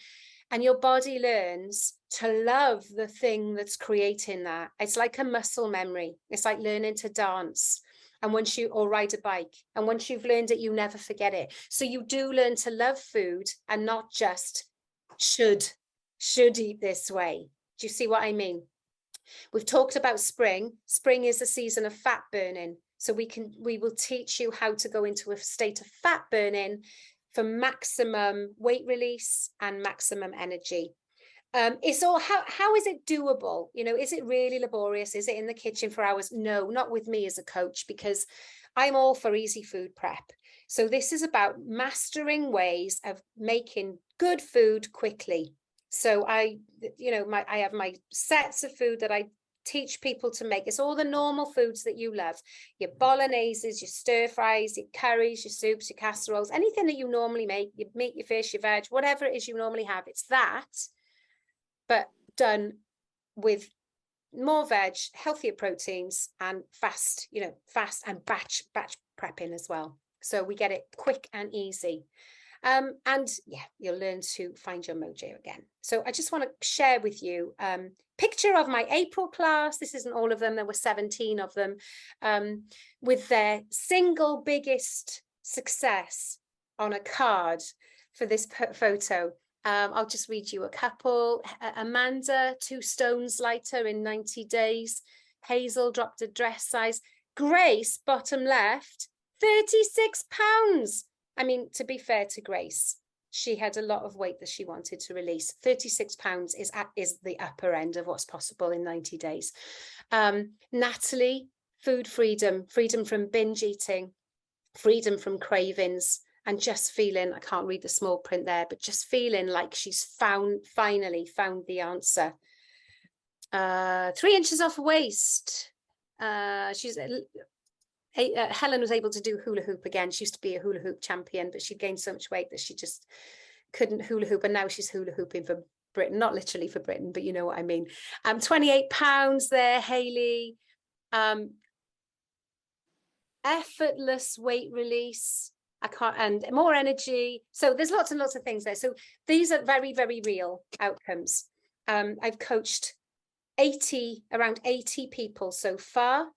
And your body learns to love the thing that's creating that. It's like a muscle memory. It's like learning to dance. And once you, or ride a bike, and once you've learned it, you never forget it. So you do learn to love food and not just should should eat this way. Do you see what I mean? We've talked about spring. Spring is a season of fat burning. So we will teach you how to go into a state of fat burning for maximum weight release and maximum energy. It's all, how is it doable? You know, is it really laborious? Is it in the kitchen for hours? No, not with me as a coach, because I'm all for easy food prep. So this is about mastering ways of making good food quickly. So I have my sets of food that I teach people to make. It's all the normal foods that you love: your bologneses, your stir fries, your curries, your soups, your casseroles, anything that you normally make, your meat, your fish, your veg, whatever it is you normally have. It's that, but done with more veg, healthier proteins, and fast and batch prepping as well. So we get it quick and easy. And yeah, you'll learn to find your mojo again. So I just want to share with you picture of my April class. This isn't all of them. There were 17 of them, with their single biggest success on a card for this photo. I'll just read you a couple. Amanda, 2 stones lighter in 90 days. Hazel dropped a dress size. Grace, bottom left, 36 pounds. I mean, to be fair to Grace, she had a lot of weight that she wanted to release. 36 pounds is the upper end of what's possible in 90 days. Natalie, food freedom, freedom from binge eating, freedom from cravings, and just feeling, I can't read the small print there, but just feeling like she's finally found the answer. 3 inches off waist. Helen was able to do hula hoop again. She used to be a hula hoop champion, but she gained so much weight that she just couldn't hula hoop. And now she's hula hooping for Britain, not literally for Britain, but you know what I mean. 28 pounds there, Hayley. Effortless weight release. And more energy. So there's lots and lots of things there. So these are very, very real outcomes. I've coached around 80 people so far.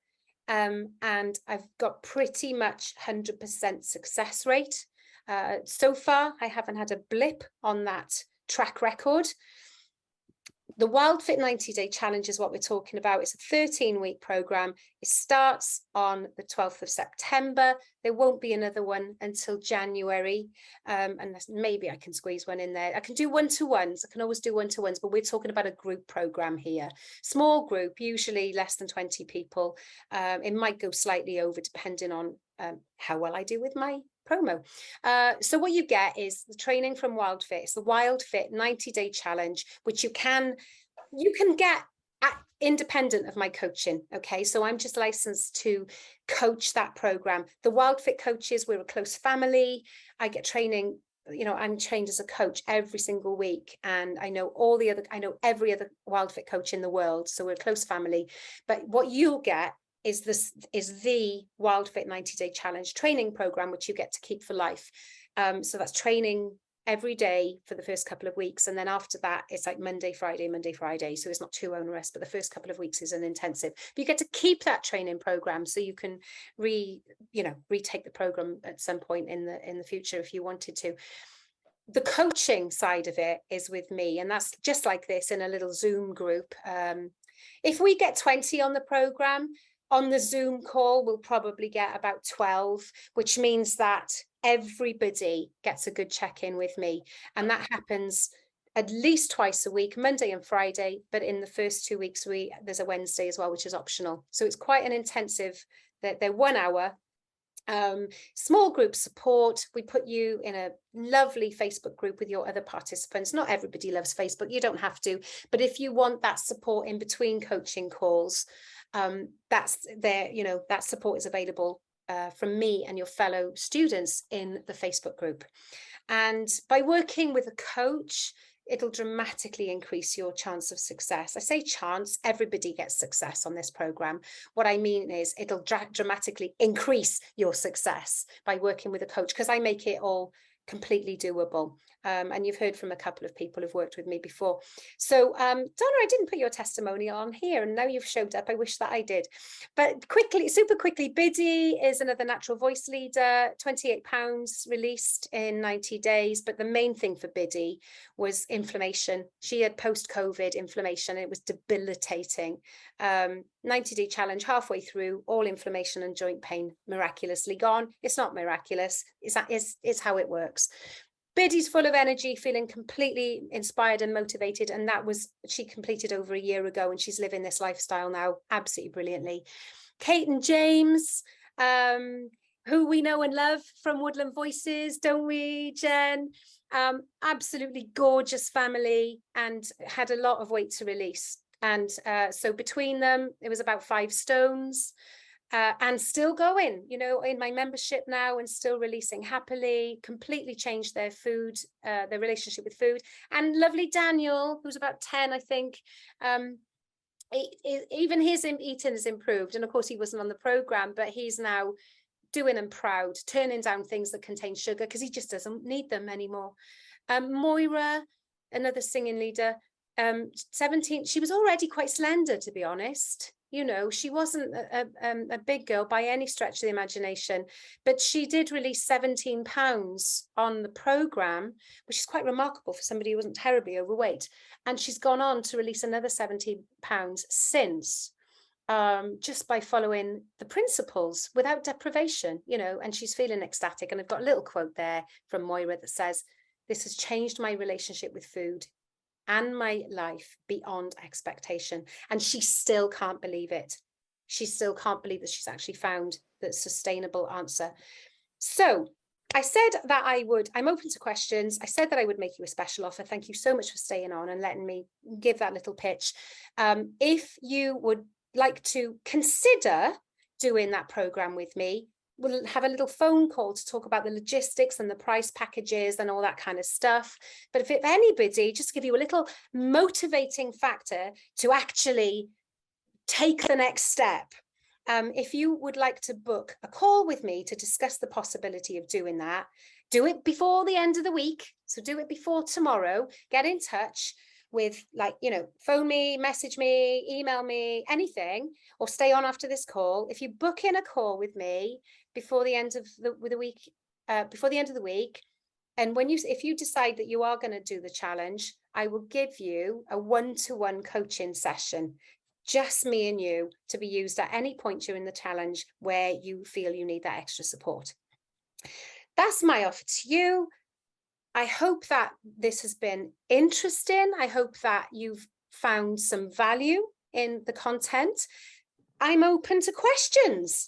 And I've got pretty much 100% success rate. So far, I haven't had a blip on that track record. The WILDFIT 90-day challenge is what we're talking about. It's a 13-week program. It starts on the 12th of September. There won't be another one until January. Unless maybe I can squeeze one in there. I can do one-to-ones. I can always do one-to-ones, but we're talking about a group program here. Small group, usually less than 20 people. It might go slightly over depending on how well I do with my promo. So what you get is the training from WILDFIT. It's the WILDFIT 90-day challenge, which you can get independent of my coaching. Okay, so I'm just licensed to coach that program. The WILDFIT coaches, we're a close family. I get training. You know, I'm trained as a coach every single week, and I know every other WILDFIT coach in the world. So we're a close family. But what you'll get is the WILDFIT 90-day challenge training program, which you get to keep for life. So that's training every day for the first couple of weeks, and then after that it's like Monday, Friday. So it's not too onerous, but the first couple of weeks is an intensive. But you get to keep that training program, so you can retake the program at some point in the future if you wanted to. The coaching side of it is with me, and that's just like this in a little Zoom group. If we get 20 on the program, on the Zoom call, we'll probably get about 12, which means that everybody gets a good check-in with me. And that happens at least twice a week, Monday and Friday. But in the first 2 weeks, there's a Wednesday as well, which is optional. So it's quite an intensive, they're 1 hour. Small group support. We put you in a lovely Facebook group with your other participants. Not everybody loves Facebook. You don't have to. But if you want that support in between coaching calls, that's there, that support is available from me and your fellow students in the Facebook group. And by working with a coach, it'll dramatically increase your chance of success. I say chance, everybody gets success on this program. What I mean is it'll dramatically increase your success by working with a coach, because I make it all completely doable. And you've heard from a couple of people who've worked with me before. So Donna, I didn't put your testimony on here, and now you've showed up. I wish that I did. But quickly, super quickly, Biddy is another natural voice leader, £28 released in 90 days. But the main thing for Biddy was inflammation. She had post-COVID inflammation. It was debilitating. 90-day challenge, halfway through, all inflammation and joint pain miraculously gone. It's not miraculous. It's how it works. Biddy's full of energy, feeling completely inspired and motivated, and she completed over a year ago, and she's living this lifestyle now absolutely brilliantly. Kate and James, who we know and love from Woodland Voices, don't we, Jen? Absolutely gorgeous family, and had a lot of weight to release. And so between them, it was about 5 stones. And still going, you know, in my membership now, and still releasing happily, completely changed their food, their relationship with food. And lovely Daniel, who's about 10, I think, even his eating has improved. And of course, he wasn't on the program, but he's now doing and proud, turning down things that contain sugar because he just doesn't need them anymore. Moira, another singing leader, 17, she was already quite slender, to be honest. You know, she wasn't a big girl by any stretch of the imagination, but she did release 17 pounds on the program, which is quite remarkable for somebody who wasn't terribly overweight. And she's gone on to release another 17 pounds since, just by following the principles without deprivation, you know, and she's feeling ecstatic. And I've got a little quote there from Moira that says, "This has changed my relationship with food and my life beyond expectation." And she still can't believe it. She still can't believe that she's actually found the sustainable answer. So I said that I'm open to questions. I said that I would make you a special offer. Thank you so much for staying on and letting me give that little pitch. If you would like to consider doing that program with me, we'll have a little phone call to talk about the logistics and the price packages and all that kind of stuff. But if anybody, just to give you a little motivating factor to actually take the next step, if you would like to book a call with me to discuss the possibility of doing that, do it before the end of the week. So do it before tomorrow. Get in touch with, like, you know, phone me, message me, email me, anything, or stay on after this call. If you book in a call with me before the end of the week, and if you decide that you are going to do the challenge, I will give you a one-to-one coaching session, just me and you, to be used at any point during the challenge where you feel you need that extra support. That's my offer to you. I hope that this has been interesting. I hope that you've found some value in the content. I'm open to questions.